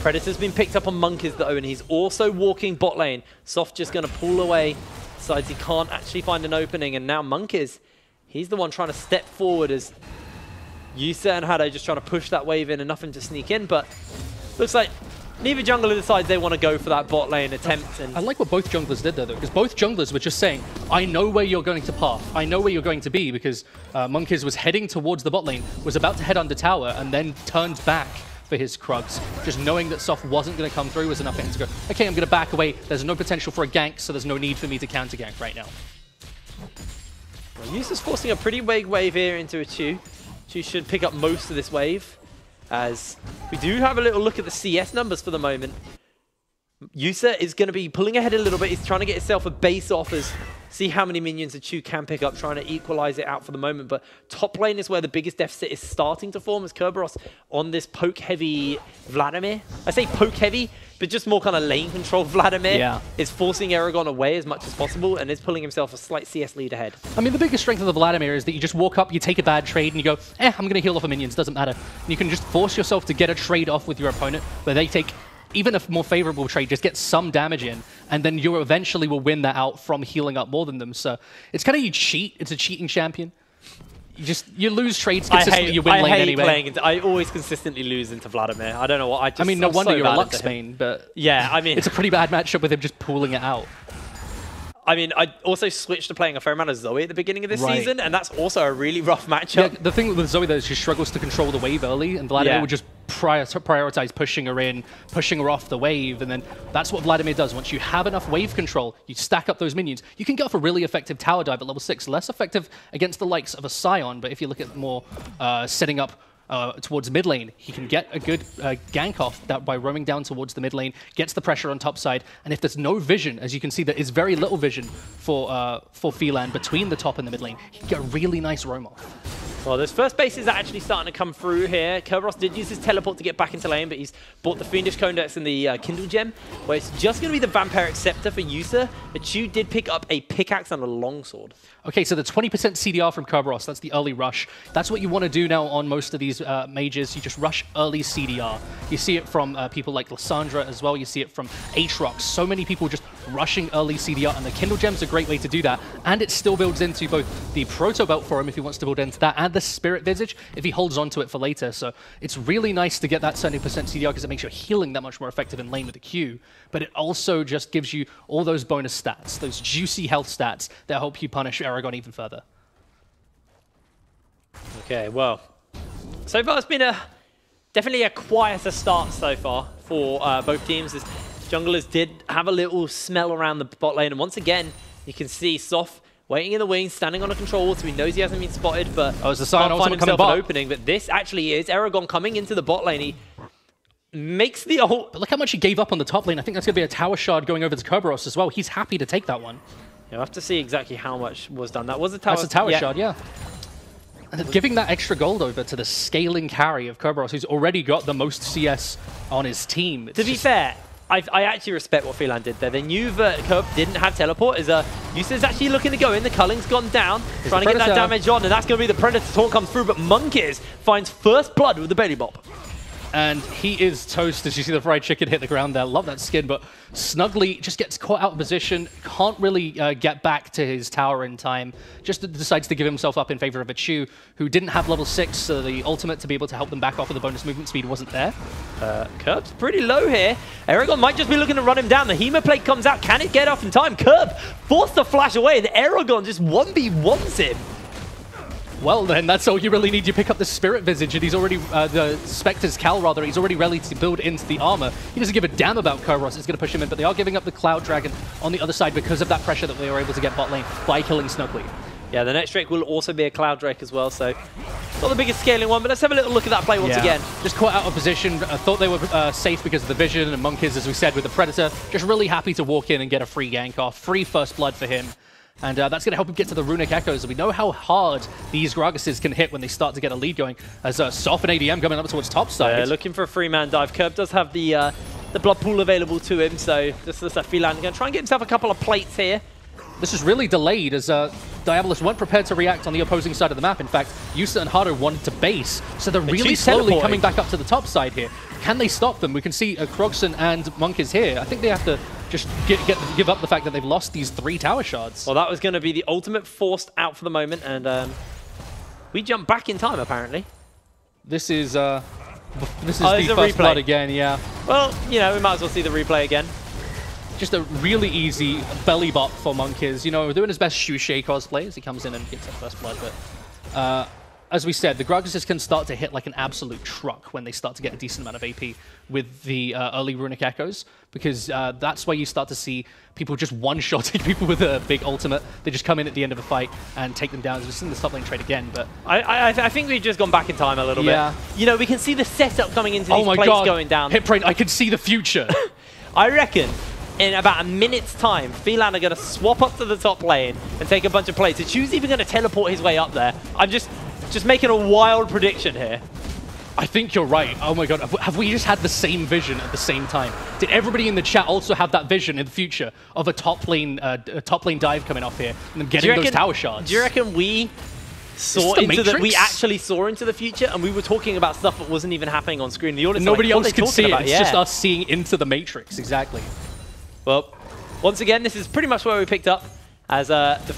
Predator's been picked up on Monkeys though, and he's also walking bot lane. Soph just going to pull away. Decides he can't actually find an opening, and now Monkeys, he's the one trying to step forward as Yusa and Hado just trying to push that wave in and nothing to sneak in, but looks like neither jungler decides they want to go for that bot lane attempt. And I like what both junglers did there, though, because both junglers were just saying, I know where you're going to path. I know where you're going to be, because Monkeys was heading towards the bot lane, was about to head under tower, and then turned back for his Krugs. Just knowing that Soph wasn't going to come through was enough for him to go, okay, I'm going to back away. There's no potential for a gank, so there's no need for me to counter gank right now. Well, Yusa's forcing a pretty big wave here into a Chew. Chew should pick up most of this wave, as we do have a little look at the CS numbers for the moment. Yusa is going to be pulling ahead a little bit. He's trying to get himself a base offers, see how many minions a Chew can pick up, trying to equalize it out for the moment. But top lane is where the biggest deficit is starting to form, as Kerberos on this poke-heavy Vladimir. I say poke-heavy, but just more kind of lane control Vladimir is forcing Aragon away as much as possible and is pulling himself a slight CS lead ahead. I mean, the biggest strength of the Vladimir is that you just walk up, you take a bad trade, and you go, I'm going to heal off of minions, doesn't matter. And you can just force yourself to get a trade off with your opponent, where they take even a more favorable trade, just get some damage in, and then you eventually will win that out from healing up more than them. So it's kind of, you cheat. It's a cheating champion. You lose trades consistently, you win lane anyway. I always consistently lose into Vladimir. I don't know what. I mean, no wonder you're a Lux main, but yeah, I mean, it's a pretty bad matchup with him just pooling it out. I mean, I also switched to playing a fair amount of Zoe at the beginning of this season, and that's also a really rough matchup. Yeah, the thing with Zoe, though, is she struggles to control the wave early, and Vladimir would just prioritize pushing her in, pushing her off the wave, and then that's what Vladimir does. Once you have enough wave control, you stack up those minions, you can get off a really effective tower dive at level 6. Less effective against the likes of a Scion, but if you look at more setting up towards mid lane, he can get a good gank off that by roaming down towards the mid lane, gets the pressure on top side, and if there's no vision, as you can see, there is very little vision for Phelan between the top and the mid lane, he can get a really nice roam off. Well, those first bases are actually starting to come through here. Kerberos did use his teleport to get back into lane, but he's bought the Fiendish Codex and the Kindle Gem, where it's just going to be the Vampiric Scepter for Yusa, but Chu did pick up a pickaxe and a longsword. Okay, so the 20% CDR from Kerberos, that's the early rush. That's what you want to do now on most of these mages. You just rush early CDR. You see it from people like Lysandra as well. You see it from Aatrox. So many people just rushing early CDR, and the Kindle Gem's a great way to do that. And it still builds into both the Proto Belt for him if he wants to build into that, and the Spirit Visage if he holds on to it for later. So it's really nice to get that 70% CDR because it makes your healing that much more effective in lane with the Q. But it also just gives you all those bonus stats, those juicy health stats that help you punish Aragon even further. Okay, well, so far it's been definitely a quieter start so far for both teams. As junglers did have a little smell around the bot lane, and once again, you can see Soft waiting in the wings, standing on a control wall, so he knows he hasn't been spotted, but it's the Scion can't find himself an opening. But this actually is Aragon coming into the bot lane. He makes the ult. But look how much he gave up on the top lane. I think that's going to be a tower shard going over to Kerberos as well. He's happy to take that one. Yeah, we'll have to see exactly how much was done. That was a tower. That's a tower shard, yeah. And giving that extra gold over to the scaling carry of Kerberos, who's already got the most CS on his team. To be fair, I actually respect what Phelan did there. They knew that Kerb didn't have teleport. Yusa's actually looking to go in. The Culling's gone down, trying to get that damage on, and that's going to be the Predator taunt comes through, but Monkeys finds first blood with the belly bop. And he is toast, as you see the fried chicken hit the ground there. Love that skin, but Snuggly just gets caught out of position, can't really get back to his tower in time, just decides to give himself up in favor of a Chu, who didn't have level 6, so the ultimate to be able to help them back off with the bonus movement speed wasn't there. Kerb's pretty low here. Aragon might just be looking to run him down. The Hema plate comes out. Can it get off in time? Kerb forced to flash away, and Aragon just 1v1s him. Well, then, that's all you really need. You pick up the Spirit Visage, and he's already, the Spectre's Cal, rather, he's already ready to build into the armor. He doesn't give a damn about Kerberos. It's going to push him in, but they are giving up the Cloud Dragon on the other side because of that pressure that they were able to get bot lane by killing Snuggly. Yeah, the next Drake will also be a Cloud Drake as well, so not the biggest scaling one, but let's have a little look at that play once again. Just caught out of position. I thought they were safe because of the vision, and Monkeys, as we said, with the Predator, just really happy to walk in and get a free gank off. Free first blood for him. And that's going to help him get to the Runic Echoes. And we know how hard these Gragas's can hit when they start to get a lead going. As Soft and ADM coming up towards top side. Looking for a free-man dive. Kerb does have the blood pool available to him, so just as Phelan going to try and get himself a couple of plates here. This is really delayed as Diabolus weren't prepared to react on the opposing side of the map. In fact, Yusa and Hado wanted to base, so they're really slowly coming back up to the top side here. Can they stop them? We can see Krogson and Monkeys here. I think they have to just give up the fact that they've lost these 3 tower shards. Well, that was going to be the ultimate forced out for the moment, and we jump back in time, apparently. This is the first blood again, yeah. Well, you know, we might as well see the replay again. Just a really easy belly bop for Monkeys. You know, doing his best Shushei cosplay as he comes in and gets that first blood, but as we said, the Gragas can start to hit like an absolute truck when they start to get a decent amount of AP with the early Runic Echoes, because that's where you start to see people just one-shotting people with a big ultimate. They just come in at the end of a fight and take them down. We've seen the top lane trade again, but... I think we've just gone back in time a little bit. You know, we can see the setup coming into these plates going down. Hipbrain, I can see the future. I reckon in about a minute's time, Phelan are going to swap up to the top lane and take a bunch of plates. Chu's even going to teleport his way up there. I'm just making a wild prediction here. I think you're right. Oh my god, have we just had the same vision at the same time? Did everybody in the chat also have that vision in the future of a top lane dive coming off here and then getting those tower shards? Do you reckon we saw into we actually saw into the future, and we were talking about stuff that wasn't even happening on screen? The audience nobody else could see it. It's just us seeing into the Matrix. Exactly. Well, once again, this is pretty much where we picked up, as the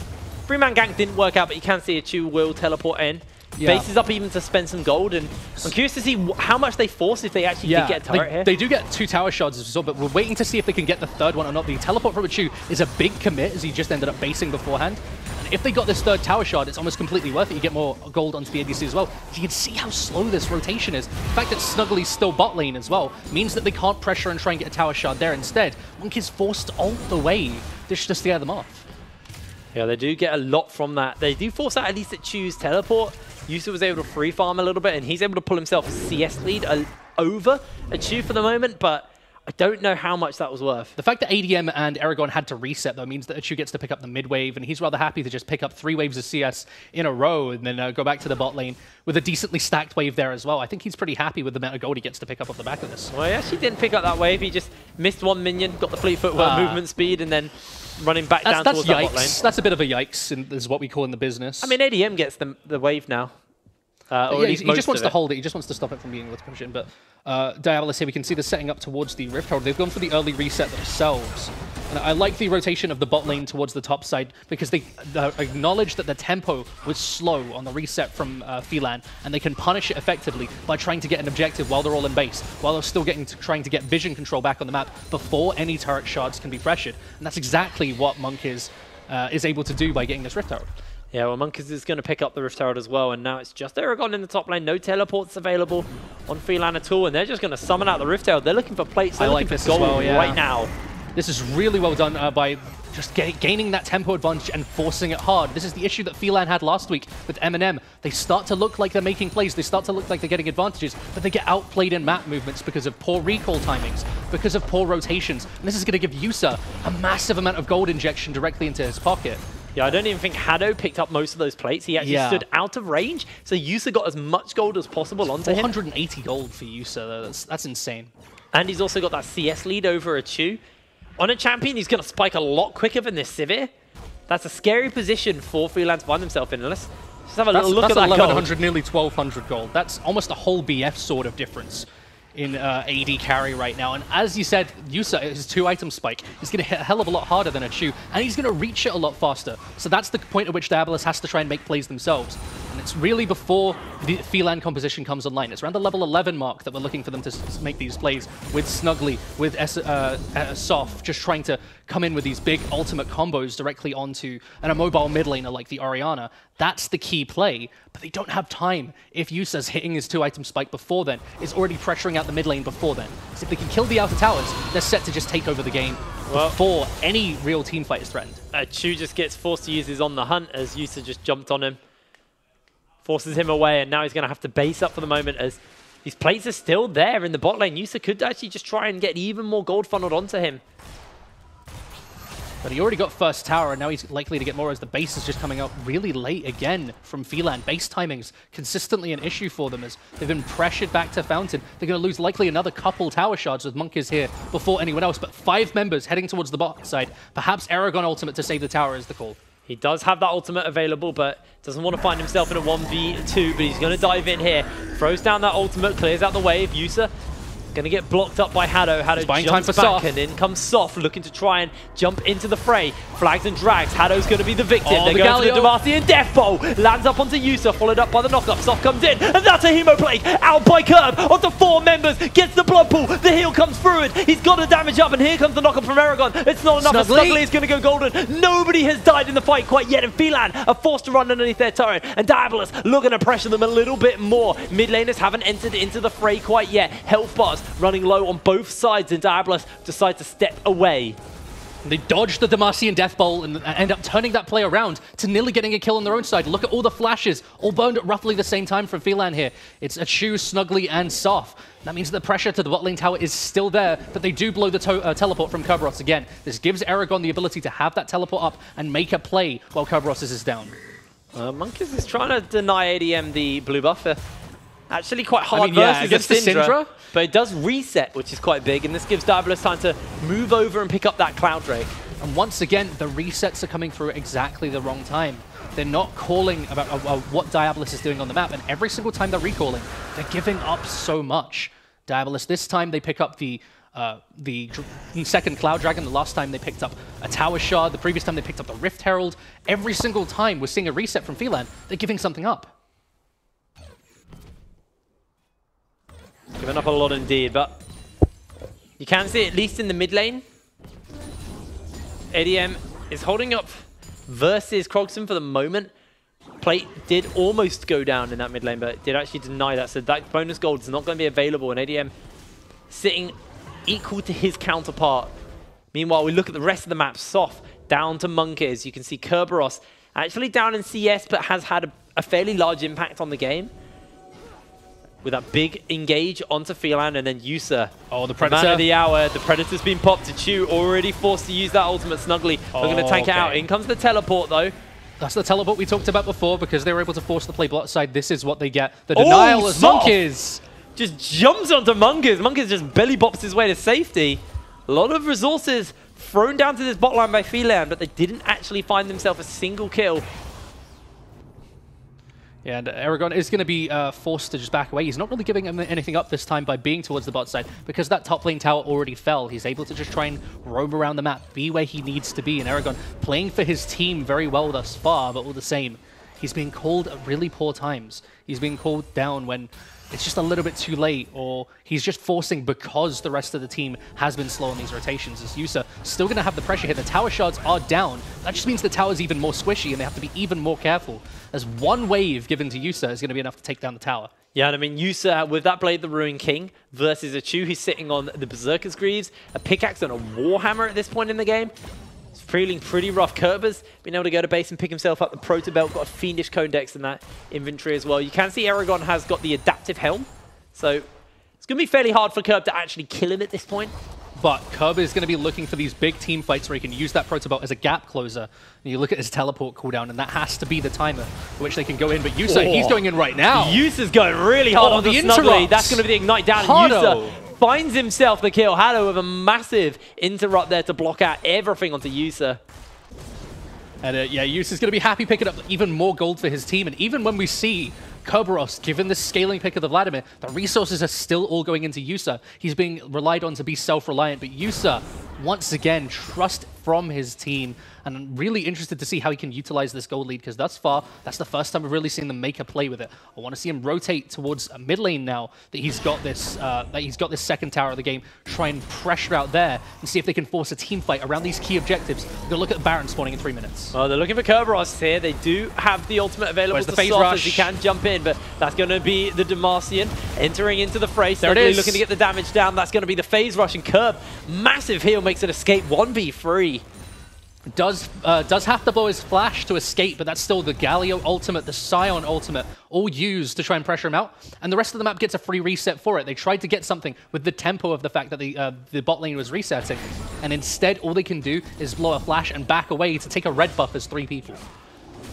3-man gank didn't work out, but you can see a Chu will teleport in. Bases up even to spend some gold, and I'm curious to see how much they force if they actually did get a turret here. They do get 2 tower shards as well, but we're waiting to see if they can get the 3rd one or not. The teleport from a Chu is a big commit, as he just ended up basing beforehand. And if they got this third tower shard, it's almost completely worth it. You get more gold onto the ADC as well. You can see how slow this rotation is. The fact that Snuggly's still bot lane as well means that they can't pressure and try and get a tower shard there. Instead, Monk is forced to ult the wave. This should just scare them off. Yeah, they do get a lot from that. They do force out at least at choose teleport. Yusa was able to free farm a little bit, and he's able to pull himself a CS lead over a Chu for the moment, but I don't know how much that was worth. The fact that ADM and Aragon had to reset, though, means that Achu gets to pick up the mid wave, and he's rather happy to just pick up 3 waves of CS in a row and then go back to the bot lane with a decently stacked wave there as well. I think he's pretty happy with the amount of gold he gets to pick up off the back of this. Well, he actually didn't pick up that wave. He just missed one minion, got the fleet foot movement speed, and then running back down towards that bot lane. That's a bit of a yikes, is what we call in the business. I mean, ADM gets the wave now. Yeah, he just wants to hold it. He just wants to stop it from being able to push it in. But Diabolus here, we can see the setting up towards the Rift Herald. They've gone for the early reset themselves. And I like the rotation of the bot lane towards the top side because they acknowledge that the tempo was slow on the reset from Phelan, and they can punish it effectively by trying to get an objective while they're all in base, while they're still trying to get vision control back on the map before any turret shards can be pressured. And that's exactly what Monk is able to do by getting this Rift Herald. Yeah, well, Monk is going to pick up the Rift Herald as well, and now it's just Aragon in the top lane. No teleports available on Phelan at all, and they're just going to summon out the Rift Herald. They're looking for plates. They're looking for gold right now. This is really well done by just gaining that tempo advantage and forcing it hard. This is the issue that Phelan had last week with M&M. They start to look like they're making plays. They start to look like they're getting advantages, but they get outplayed in map movements because of poor recall timings, because of poor rotations. And this is going to give Yusa a massive amount of gold injection directly into his pocket. Yeah, I don't even think Haddo picked up most of those plates. He actually stood out of range, so Yusa got as much gold as possible onto him. 480 gold for Yusa, though. That's insane. And he's also got that CS lead over a Chu. On a champion, he's going to spike a lot quicker than this Sivir. That's a scary position for Phelan to find himself in. Let's just have a little look at that gold. 1100, nearly 1200 gold. That's almost a whole BF sort of difference in AD carry right now. And as you said, Yusa, his 2-item spike, is going to hit a hell of a lot harder than a Chu, and he's going to reach it a lot faster. So that's the point at which Diabolus has to try and make plays themselves. And it's really before the Phelan composition comes online. It's around the level 11 mark that we're looking for them to make these plays with Snuggly, with Soph, just trying to come in with these big ultimate combos directly onto a mobile mid laner like the Orianna. That's the key play, but they don't have time. If Yusa's hitting his 2-item spike before then, it's already pressuring out the mid lane before then. So if they can kill the outer towers, they're set to just take over the game before any real team fight is threatened. Chu just gets forced to use his On the Hunt as Yusa just jumped on him. Forces him away, and now he's going to have to base up for the moment as these plates are still there in the bot lane. Yusa could actually just try and get even more gold funneled onto him. But he already got first tower, and now he's likely to get more as the base is just coming out really late again from Phelan. Base timings consistently an issue for them as they've been pressured back to Fountain. They're going to lose likely another couple tower shards with Monk is here before anyone else, but 5 members heading towards the bot side. Perhaps Aragon ultimate to save the tower is the call. He does have that ultimate available, but doesn't want to find himself in a 1v2, but he's going to dive in here. Throws down that ultimate, clears out the wave. Yusa going to get blocked up by Haddo. Haddo jumps back, Soph. And in comes Soph, looking to try and jump into the fray. Flags and drags. Haddo's going to be the victim. They're going to the Demacian Death Bowl. Lands up onto Yusa, followed up by the knockup. Soph comes in, and that's a Hemoplague. Out by Curb, onto 4 members. Gets the blood pool. The heal comes through it. He's got the damage up, and here comes the knockup from Aragon. It's not enough. Snuggly is going to go golden. Nobody has died in the fight quite yet, and Phelan are forced to run underneath their turret. And Diabolus looking to pressure them a little bit more. Mid laners haven't entered into the fray quite yet. Health bars running low on both sides, and Diabolus decide to step away. They dodge the Demacian Death Bowl and end up turning that play around to nearly getting a kill on their own side. Look at all the flashes, all burned at roughly the same time from Phelan here. It's Achu, Snuggly, and Soph. That means the pressure to the bot lane tower is still there, but they do blow the teleport from Kerberos again. This gives Aragon the ability to have that teleport up and make a play while Kerberos is down. Monkeys is trying to deny ADM the blue buff. Actually quite hard versus the Syndra, but it does reset, which is quite big, and this gives Diabolus time to move over and pick up that Cloud Drake. And once again, the resets are coming through at exactly the wrong time. They're not calling about what Diabolus is doing on the map, and every single time they're recalling, they're giving up so much. Diabolus, this time they pick up the second Cloud Dragon. The last time they picked up a Tower Shard. The previous time they picked up the Rift Herald. Every single time we're seeing a reset from Phelan, they're giving something up. Giving up a lot indeed, but you can see at least in the mid lane, ADM is holding up versus Krogston for the moment. Plate did almost go down in that mid lane, but did actually deny that. So that bonus gold is not going to be available, and ADM sitting equal to his counterpart. Meanwhile, we look at the rest of the map. Soft down to Monkeys. You can see Kerberos actually down in CS, but has had a fairly large impact on the game. With that big engage onto Phelan, and then Yusa. Oh, the Predator. The man of the hour. The Predator's been popped to Chew. Already forced to use that ultimate snugly. We're going to tank it out. In comes the teleport, though. That's the teleport we talked about before, because they were able to force the play block side. This is what they get. The denial as Monkeys just jumps onto Monkeys. Monkeys just belly bops his way to safety. A lot of resources thrown down to this bot line by Phelan, but they didn't actually find themselves a single kill. Yeah, and Aragon is going to be forced to just back away. He's not really giving him anything up this time by being towards the bot side, because that top lane tower already fell. He's able to just try and roam around the map, be where he needs to be. And Aragon playing for his team very well thus far, but all the same, he's being called at really poor times. He's being called down when it's just a little bit too late, or he's just forcing because the rest of the team has been slow on these rotations. As Yusa still going to have the pressure here. The tower shards are down. That just means the tower's even more squishy, and they have to be even more careful, as one wave given to Yusa is going to be enough to take down the tower. Yeah, and I mean, Yusa, with that Blade the Ruin King versus a Chew who's sitting on the Berserker's Greaves, a pickaxe and a Warhammer at this point in the game. It's feeling pretty rough. Kerber's been able to go to base and pick himself up the Proto Belt, got a Fiendish Cone Dex in that inventory as well. You can see Aragon has got the Adaptive Helm, so it's going to be fairly hard for Kerb to actually kill him at this point. But Kerb is going to be looking for these big team fights where he can use that Proto Belt as a gap closer. And you look at his teleport cooldown, and that has to be the timer for which they can go in. But Yusa, he's going in right now. Yusa's going really hard on the Snuggly. That's going to be the Ignite down. Yusa finds himself the kill. Hado with a massive interrupt there to block out everything onto Yusa. And yeah, Yusa's going to be happy picking up even more gold for his team. And even when we see Kerberos, given the scaling pick of the Vladimir, the resources are still all going into Yusa. He's being relied on to be self-reliant, but Yusa, once again, trust from his team. And I'm really interested to see how he can utilize this gold lead, because thus far, that's the first time we've really seen them make a play with it. I want to see him rotate towards a mid lane now that he's got this second tower of the game, try and pressure out there and see if they can force a team fight around these key objectives. We're going to look at Baron spawning in 3 minutes. Well, they're looking for Kerberos here. They do have the ultimate available Where's to the phase Soft, rush? as he can jump in, but that's going to be the Demacian entering into the fray. There it is. Looking to get the damage down. That's going to be the phase rush, and Kerb, massive heal, makes it escape 1v3. Does have to blow his flash to escape, but that's still the Galio ultimate, the Scion ultimate, all used to try and pressure him out. And the rest of the map gets a free reset for it. They tried to get something with the tempo of the fact that the bot lane was resetting. And instead, all they can do is blow a flash and back away to take a red buff as 3 people.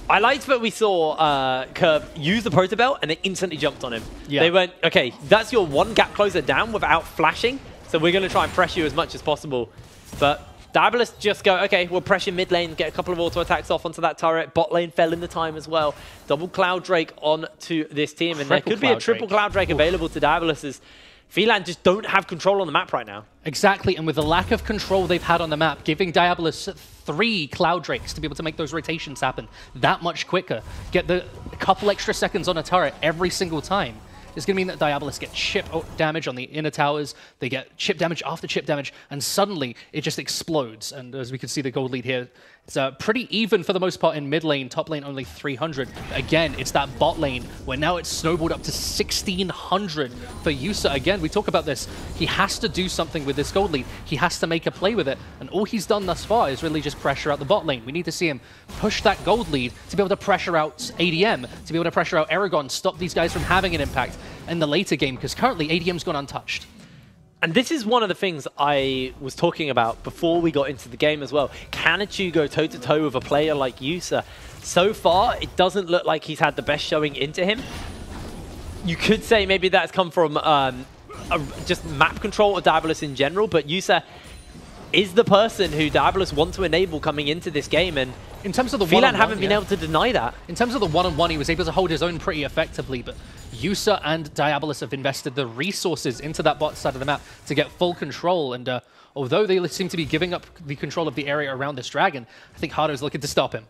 I liked that we saw Kerb use the Proto Belt and they instantly jumped on him. Yeah. They went, okay, that's your one gap closer down without flashing, so we're going to try and pressure you as much as possible. But Diabolus just go, okay, we'll pressure mid lane, get a couple of auto attacks off onto that turret. Bot lane fell in the time as well. Double Cloud Drake onto this team, and there could be a triple Cloud Drake available to Diabolus, as Phelan just don't have control on the map right now. Exactly, and with the lack of control they've had on the map, giving Diabolus 3 Cloud Drakes to be able to make those rotations happen that much quicker, get the couple extra seconds on a turret every single time, is going to mean that Diabolus get chip damage on the inner towers, they get chip damage after chip damage, and suddenly it just explodes. And as we can see the gold lead here, it's pretty even for the most part in mid lane, top lane only 300. Again, it's that bot lane where now it's snowballed up to 1600 for Yusa. Again, we talk about this. He has to do something with this gold lead. He has to make a play with it. And all he's done thus far is really just pressure out the bot lane. We need to see him push that gold lead to be able to pressure out ADM, to be able to pressure out Aragon, stop these guys from having an impact in the later game, because currently ADM's gone untouched. And this is one of the things I was talking about before we got into the game as well. Can a Chew go toe-to-toe with a player like Yusa? So far, it doesn't look like he's had the best showing into him. You could say maybe that's come from just map control of Diabolus in general, but Yusa is the person who Diabolus want to enable coming into this game, and in terms of the Phelan haven't been able to deny that. In terms of the one-on-one, he was able to hold his own pretty effectively, but Yusa and Diabolus have invested the resources into that bot side of the map to get full control, and although they seem to be giving up the control of the area around this dragon, I think Hardo's looking to stop him.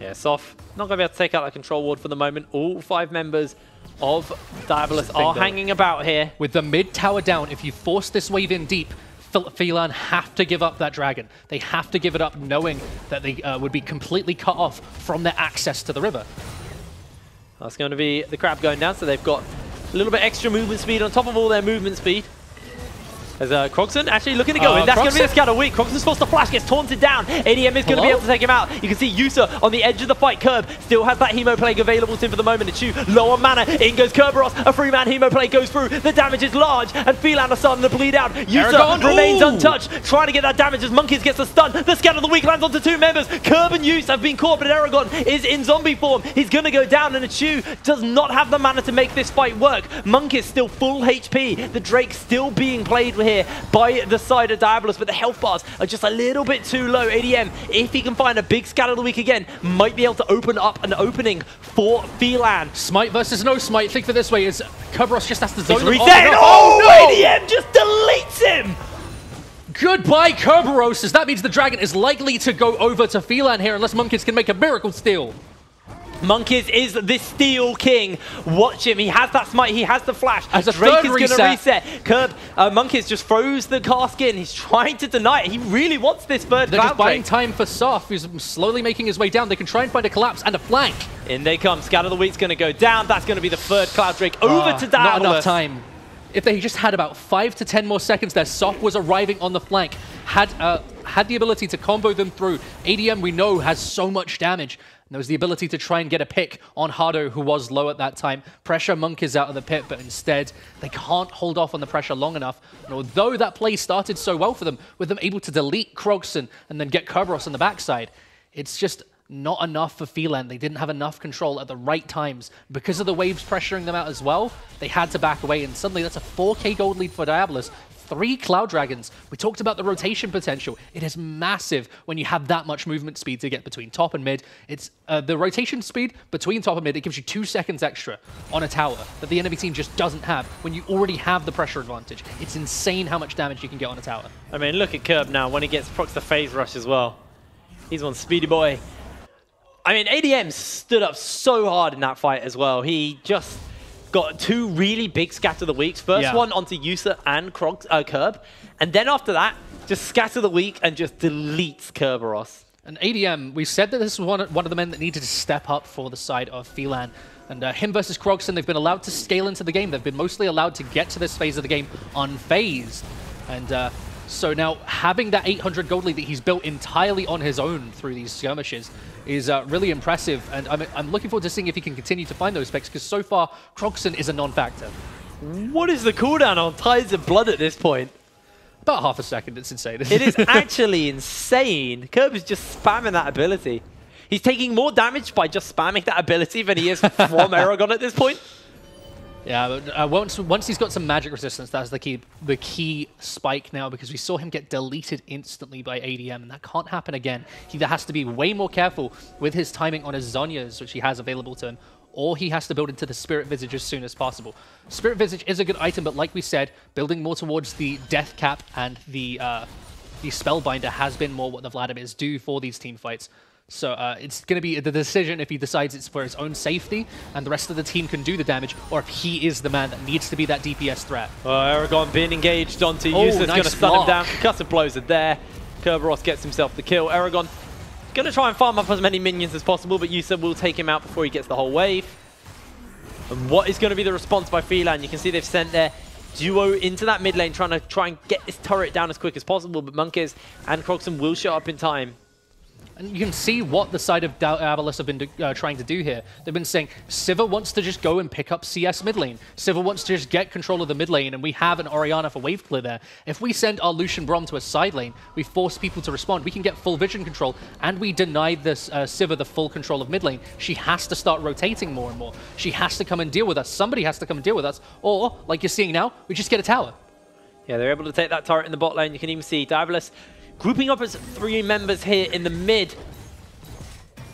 Yeah, Soft not going to be able to take out that control ward for the moment. All 5 members of Diabolus are hanging about here. With the mid tower down, if you force this wave in deep, Phelan have to give up that dragon. They have to give it up knowing that they would be completely cut off from their access to the river. That's going to be the crab going down, so they've got a little bit extra movement speed on top of all their movement speed. As Krogson actually looking to go in. That's going to be the scatter weak. Krogson's supposed to flash, gets taunted down. ADM is going to be able to take him out. You can see Yusa on the edge of the fight. Curb still has that Hemo Plague available to him for the moment. It's low on mana. In goes Kerberos. A 3-man Hemo Plague goes through. The damage is large, and Phelan are starting to bleed out. Yusa remains untouched, trying to get that damage as Monkeys gets the stun. The scatter of the weak lands onto 2 members. Curb and Yusa have been caught, but Aragon is in zombie form. He's going to go down, and Achu does not have the mana to make this fight work. Monkeys still full HP. The Drake still being played here by the side of Diabolus, but the health bars are just a little bit too low. ADM, if he can find a big scatter of the week again, might be able to open up an opening for Phelan. Smite versus no smite. Think of it this way: is Kerberos just has to zone them. Oh no! ADM just deletes him. Goodbye, Kerberos, as that means the dragon is likely to go over to Phelan here unless Monkeys can make a miracle steal. Monkeys is the Steel King. Watch him. He has that smite. He has the flash. As a Drake third is going to reset. Curb, Monkeys just froze the cask in. He's trying to deny it. He really wants this third They're Cloud just buying Drake. time for Soph, who's slowly making his way down. They can try and find a collapse and a flank. In they come. Scatter of the Week's going to go down. That's going to be the third Cloud Drake over to Diabolus. Not enough time. If they just had about 5 to 10 more seconds there, Soph was arriving on the flank, had the ability to combo them through. ADM, we know, has so much damage. And there was the ability to try and get a pick on Hardo, who was low at that time. Pressure Monkeys out of the pit, but instead, they can't hold off on the pressure long enough. And although that play started so well for them, with them able to delete Krogson and then get Kerberos on the backside, it's just not enough for Phelan. They didn't have enough control at the right times. Because of the waves pressuring them out as well, they had to back away, and suddenly that's a 4k gold lead for Diabolus. 3 Cloud Dragons. We talked about the rotation potential. It is massive when you have that much movement speed to get between top and mid. It's the rotation speed between top and mid, it gives you 2 seconds extra on a tower that the enemy team just doesn't have when you already have the pressure advantage. It's insane how much damage you can get on a tower. I mean, look at Curb now when he gets procs the phase rush as well. He's one speedy boy. I mean, ADM stood up so hard in that fight as well. He just got 2 really big scatter the weeks. First one onto Yusa and Curb. And then after that, just scatter the week and just deletes Kerberos. And ADM, we said that this was one of the men that needed to step up for the side of Phelan. And him versus Krogson, they've been allowed to scale into the game. They've been mostly allowed to get to this phase of the game unfazed. And so now having that 800 gold lead that he's built entirely on his own through these skirmishes is really impressive. And I'm looking forward to seeing if he can continue to find those picks, because so far, Krogson is a non-factor. What is the cooldown on Tides of Blood at this point? About half a second. It's insane. It is actually insane. Curb is just spamming that ability. He's taking more damage by just spamming that ability than he is from Aragon at this point. Yeah, but once he's got some magic resistance, that's the key spike now, because we saw him get deleted instantly by ADM, and that can't happen again. He either has to be way more careful with his timing on his Zhonyas, which he has available to him, or he has to build into the Spirit Visage as soon as possible. Spirit Visage is a good item, but like we said, building more towards the Death Cap and the Spellbinder has been more what the Vladimirs do for these team fights. So it's going to be the decision if he decides it's for his own safety and the rest of the team can do the damage, or if he is the man that needs to be that DPS threat. Aragon being engaged onto Yusa's going to stun him down. Concussive blows are there. Kerberos gets himself the kill. Aragon going to try and farm up as many minions as possible, but Yusa will take him out before he gets the whole wave. And what is going to be the response by Phelan? You can see they've sent their duo into that mid lane, trying to get this turret down as quick as possible, but Monkeys and Krogson will show up in time. And you can see what the side of Diabolus have been trying to do here. They've been saying, Sivir wants to just go and pick up CS mid lane. Sivir wants to just get control of the mid lane, and we have an Orianna for wave clear there. If we send our Lucian Brom to a side lane, we force people to respond. We can get full vision control, and we deny this Sivir the full control of mid lane. She has to start rotating more and more. She has to come and deal with us. Somebody has to come and deal with us. Or, like you're seeing now, we just get a tower. Yeah, they're able to take that turret in the bot lane. You can even see Diabolus grouping up as 3 members here in the mid.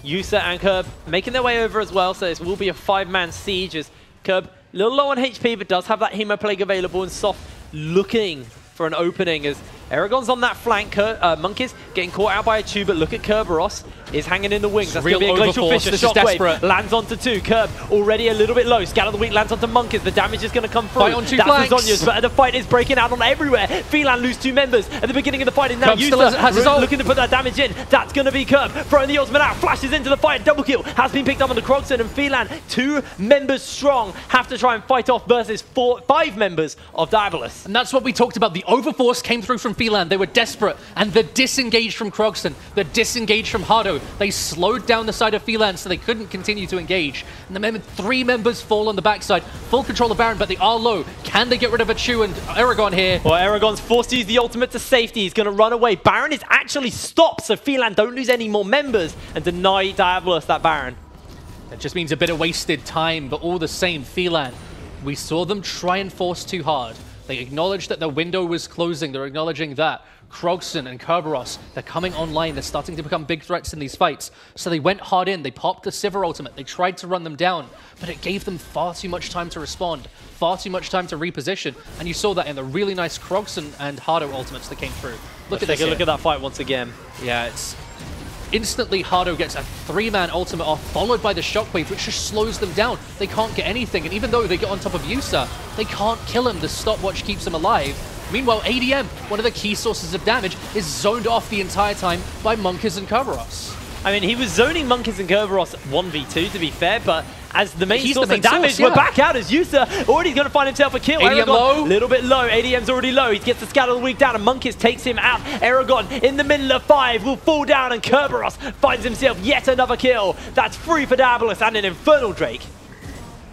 Yusa and Curb making their way over as well, so this will be a 5-man siege as Curb a little low on HP, but does have that Hemo Plague available, and Soft looking for an opening as Aragon's on that flank. Monkeys getting caught out by a tube, but look at Kerberos. is hanging in the wings. That's Real going to be a Glacial overforce. Fissure. This is desperate. Lands onto 2. Curb already a little bit low. Scout of the Weak lands onto Monkeys. The damage is going to come through. Fight on 2 That's flanks. Zonia's, but the fight is breaking out on everywhere. Phelan lose 2 members at the beginning of the fight, and now Curb still has his ult. looking to put that damage in. That's going to be Curb throwing the ultimate out. Flashes into the fight. Double kill has been picked up on the Krogson, and Phelan, 2 members strong, have to try and fight off versus 5 members of Diabolus. And that's what we talked about. The overforce came through from Phelan. They were desperate. And the disengage from Krogson, the disengage from Hardo. They slowed down the side of Phelan so they couldn't continue to engage. And the 3 members fall on the backside. Full control of Baron, but they are low. Can they get rid of Achu and Aragon here? Well, Aragon's forced to use the ultimate to safety. He's going to run away. Baron is actually stopped, so Phelan don't lose any more members and deny Diabolus that Baron. It just means a bit of wasted time, but all the same, Phelan, we saw them try and force too hard. They acknowledged that the window was closing. They're acknowledging that. Krogson and Kerberos, they're coming online. They're starting to become big threats in these fights. So they went hard in. They popped the Sivir ultimate. They tried to run them down, but it gave them far too much time to respond, far too much time to reposition. And you saw that in the really nice Krogson and Hardo ultimates that came through. Let's take a look at that fight once again. Yeah, it's... Instantly, Hardo gets a 3-man ultimate off, followed by the Shockwave, which just slows them down. They can't get anything, and even though they get on top of Yusa, they can't kill him. The stopwatch keeps him alive. Meanwhile, ADM, one of the key sources of damage, is zoned off the entire time by Monkeys and Kerberos. I mean, he was zoning Monkeys and Kerberos 1v2, to be fair, but as the main He's source the main of damage, source, yeah. we're back out as Yusa already going to find himself a kill. ADM Aragon, low. a little bit low. ADM's already low. He gets the Scout of the Weak down, and Monkeys takes him out. Aragon in the middle of 5 will fall down, and Kerberos finds himself yet another kill. That's 3 for Diabolus and an Infernal Drake.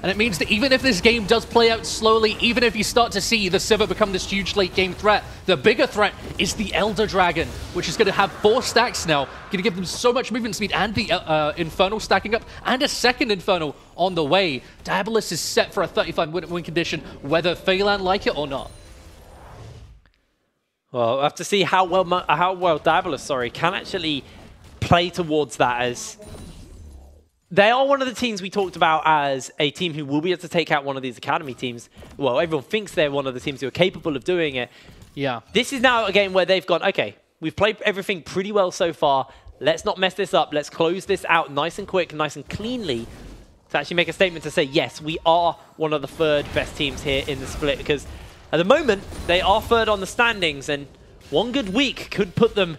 And it means that even if this game does play out slowly, even if you start to see the Sivir become this huge late game threat, the bigger threat is the Elder Dragon, which is going to have 4 stacks now, going to give them so much movement speed, and the Infernal stacking up, and a second Infernal on the way. Diabolus is set for a 35-win condition, whether Phelan like it or not. Well, we'll have to see how well Diabolus, can actually play towards that, as they are one of the teams we talked about as a team who will be able to take out one of these academy teams. Well, everyone thinks they're one of the teams who are capable of doing it. Yeah. This is now a game where they've gone, okay, we've played everything pretty well so far. Let's not mess this up. Let's close this out nice and quick, nice and cleanly, to actually make a statement to say, yes, we are one of the 3rd best teams here in the split, because at the moment, they are 3rd on the standings, and one good week could put them,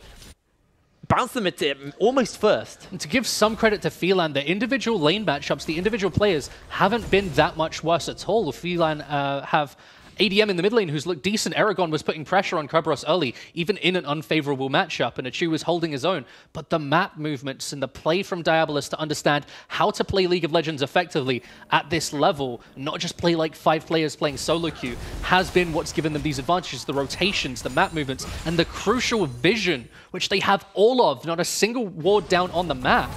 bounce them at almost 1st. And to give some credit to Phelan, the individual lane matchups, the individual players haven't been that much worse at all. Phelan have ADM in the mid lane who's looked decent. Aragon was putting pressure on Kerberos early, even in an unfavorable matchup, and Achu was holding his own. But the map movements and the play from Diabolus to understand how to play League of Legends effectively at this level, not just play like 5 players playing solo queue, has been what's given them these advantages. The rotations, the map movements, and the crucial vision, which they have all of, not a single ward down on the map.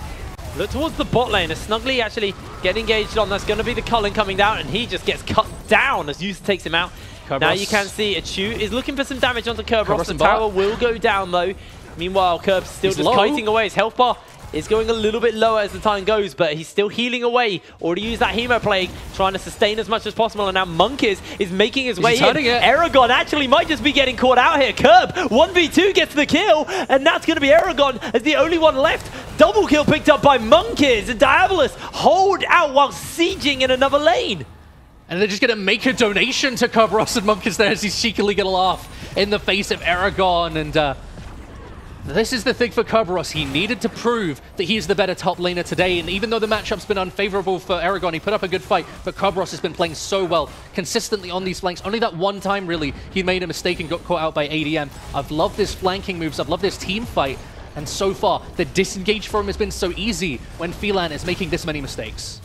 Look towards the bot lane as Snuggly actually getting engaged on. That's going to be the Cullen coming down, and he just gets cut down as Yusa takes him out. Kerberos. Now you can see Achu is looking for some damage onto Kerberos. The and tower bot. will go down though. Meanwhile, Kerb's still He's just low. kiting away. His health bar is going a little bit lower as the time goes, but he's still healing away. Already used that Hemo Plague, trying to sustain as much as possible, and now Monkeys is making his way in. Aragon actually might just be getting caught out here. Curb, 1v2 gets the kill, and that's going to be Aragon as the only one left. Double kill picked up by Monkeys, and Diabolus hold out while sieging in another lane. And they're just going to make a donation to Kerberos and Monkeys there as he's cheekily going to laugh in the face of Aragon. And this is the thing for Kerberos. He needed to prove that he's the better top laner today. And even though the matchup's been unfavorable for Aragon, he put up a good fight. But Kerberos has been playing so well, consistently on these flanks. Only that one time, really, he made a mistake and got caught out by ADM. I've loved his flanking moves. I've loved his team fight. And so far, the disengage for him has been so easy when Phelan is making this many mistakes.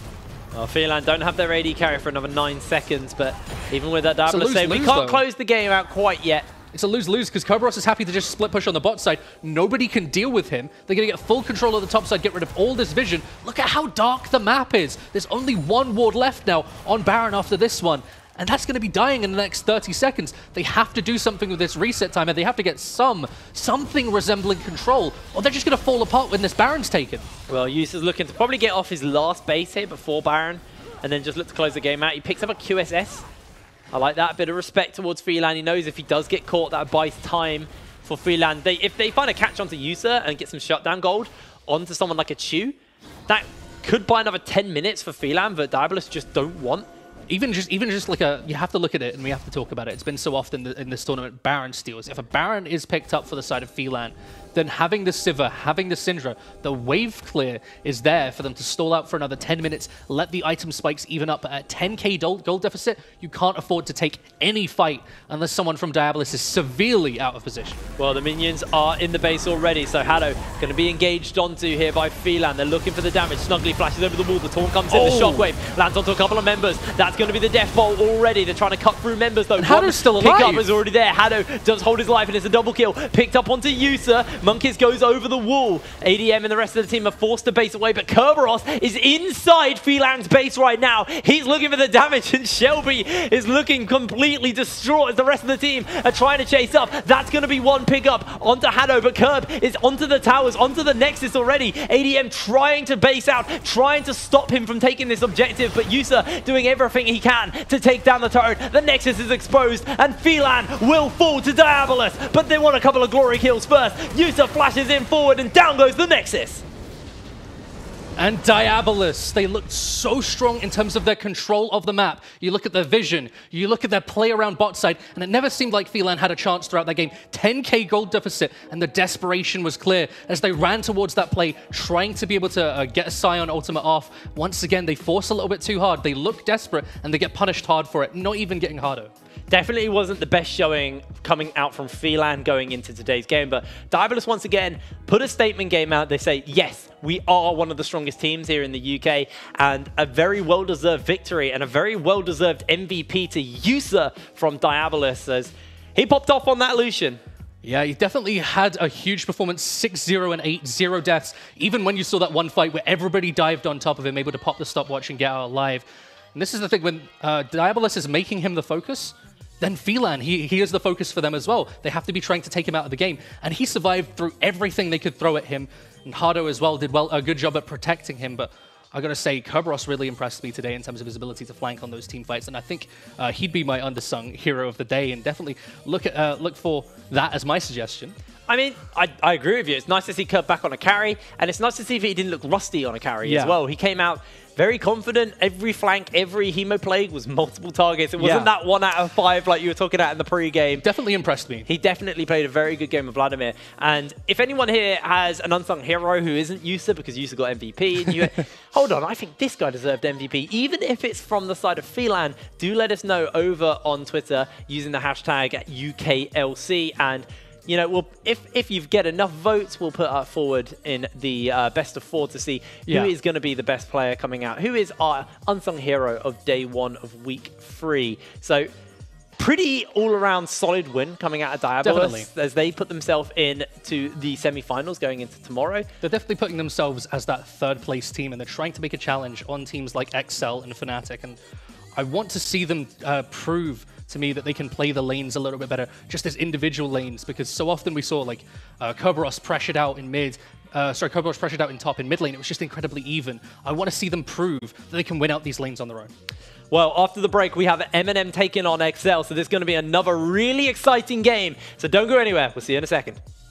Well, Phelan don't have their AD carry for another 9 seconds, but even with that Diabolus saying, we can't though. close the game out quite yet. It's a lose-lose because Kerberos is happy to just split push on the bot side. Nobody can deal with him. They're going to get full control of the top side, get rid of all this vision. Look at how dark the map is. There's only 1 ward left now on Baron after this one. And that's going to be dying in the next 30 seconds. They have to do something with this reset time, and they have to get something resembling control, or they're just going to fall apart when this Baron's taken. Well, Yusa's looking to probably get off his last base here before Baron, and then just look to close the game out. He picks up a QSS. I like that. Bit of respect towards Phelan. He knows if he does get caught, that buys time for Phelan. If they find a catch onto Yusa and get some shutdown gold, onto someone like a Chew, that could buy another 10 minutes for Phelan, but Diabolus just don't want. Even just like you have to look at it and we have to talk about it. It's been so often in this tournament, Baron steals. If a Baron is picked up for the side of Phelan, then having the Sivir, having the Syndra, the wave clear is there for them to stall out for another 10 minutes, let the item spikes even up at 10k gold deficit. You can't afford to take any fight unless someone from Diabolus is severely out of position. Well, the minions are in the base already, so Haddo going to be engaged onto here by Phelan. They're looking for the damage. Snuggly flashes over the wall. The taunt comes in. The shockwave lands onto a couple of members. That's going to be the death bolt already. They're trying to cut through members, though. Haddo's still alive. Pickup is already there. Haddo does hold his life, and it's a double kill. Picked up onto Yusa. Monkeys goes over the wall. ADM and the rest of the team are forced to base away, but Kerberos is inside Phelan's base right now. He's looking for the damage, and Shelby is looking completely distraught as the rest of the team are trying to chase up. That's going to be one pickup onto Haddo, but Kerb is onto the towers, onto the Nexus already. ADM trying to base out, trying to stop him from taking this objective, but Yusa doing everything he can to take down the turret. The Nexus is exposed, and Phelan will fall to Diabolus, but they want a couple of glory kills first. Yusa flashes in forward, and down goes the Nexus. And Diabolus, they looked so strong in terms of their control of the map. You look at their vision, you look at their play around bot side, and it never seemed like Phelan had a chance throughout that game. 10k gold deficit, and the desperation was clear as they ran towards that play, trying to be able to get a Scion ultimate off. Once again, they force a little bit too hard. They look desperate, and they get punished hard for it, not even getting harder. Definitely wasn't the best showing coming out from Phelan going into today's game, but Diabolus once again put a statement game out. They say, yes, we are one of the strongest teams here in the UK, and a very well-deserved victory and a very well-deserved MVP to Yusa from Diabolus as he popped off on that Lucian. Yeah, he definitely had a huge performance, 6-0 and 8, 0 deaths, even when you saw that one fight where everybody dived on top of him, able to pop the stopwatch and get out alive. And this is the thing, when Diabolus is making him the focus, then Phelan, he is the focus for them as well. They have to be trying to take him out of the game. And he survived through everything they could throw at him. And Haddo as well did a good job at protecting him. But I gotta say, Kerberos really impressed me today in terms of his ability to flank on those team fights. And I think he'd be my undersung hero of the day. And definitely look for that as my suggestion. I mean, I agree with you. It's nice to see Kerb back on a carry. And it's nice to see that he didn't look rusty on a carry as well. He came out very confident. Every flank, every Hemo Plague was multiple targets. It wasn't that 1 out of 5 like you were talking about in the pre-game. Definitely impressed me. He definitely played a very good game of Vladimir. And if anyone here has an unsung hero who isn't Yusa, because Yusa got MVP, and you hold on, I think this guy deserved MVP, even if it's from the side of Phelan, do let us know over on Twitter using the hashtag UKLC. And you know, if you get enough votes, we'll put forward in the best of 4 to see who is going to be the best player coming out. Who is our unsung hero of day 1 of week 3? So pretty all-around solid win coming out of Diabolus as they put themselves into the semi-finals going into tomorrow. They're definitely putting themselves as that 3rd place team, and they're trying to make a challenge on teams like XL and Fnatic. And I want to see them prove to me that they can play the lanes a little bit better, just as individual lanes, because so often we saw like Kerberos pressured out in mid, Kerberos pressured out in top, in mid lane. It was just incredibly even. I want to see them prove that they can win out these lanes on their own. Well, after the break, we have M&M taking on XL, so there's going to be another really exciting game. So don't go anywhere. We'll see you in a second.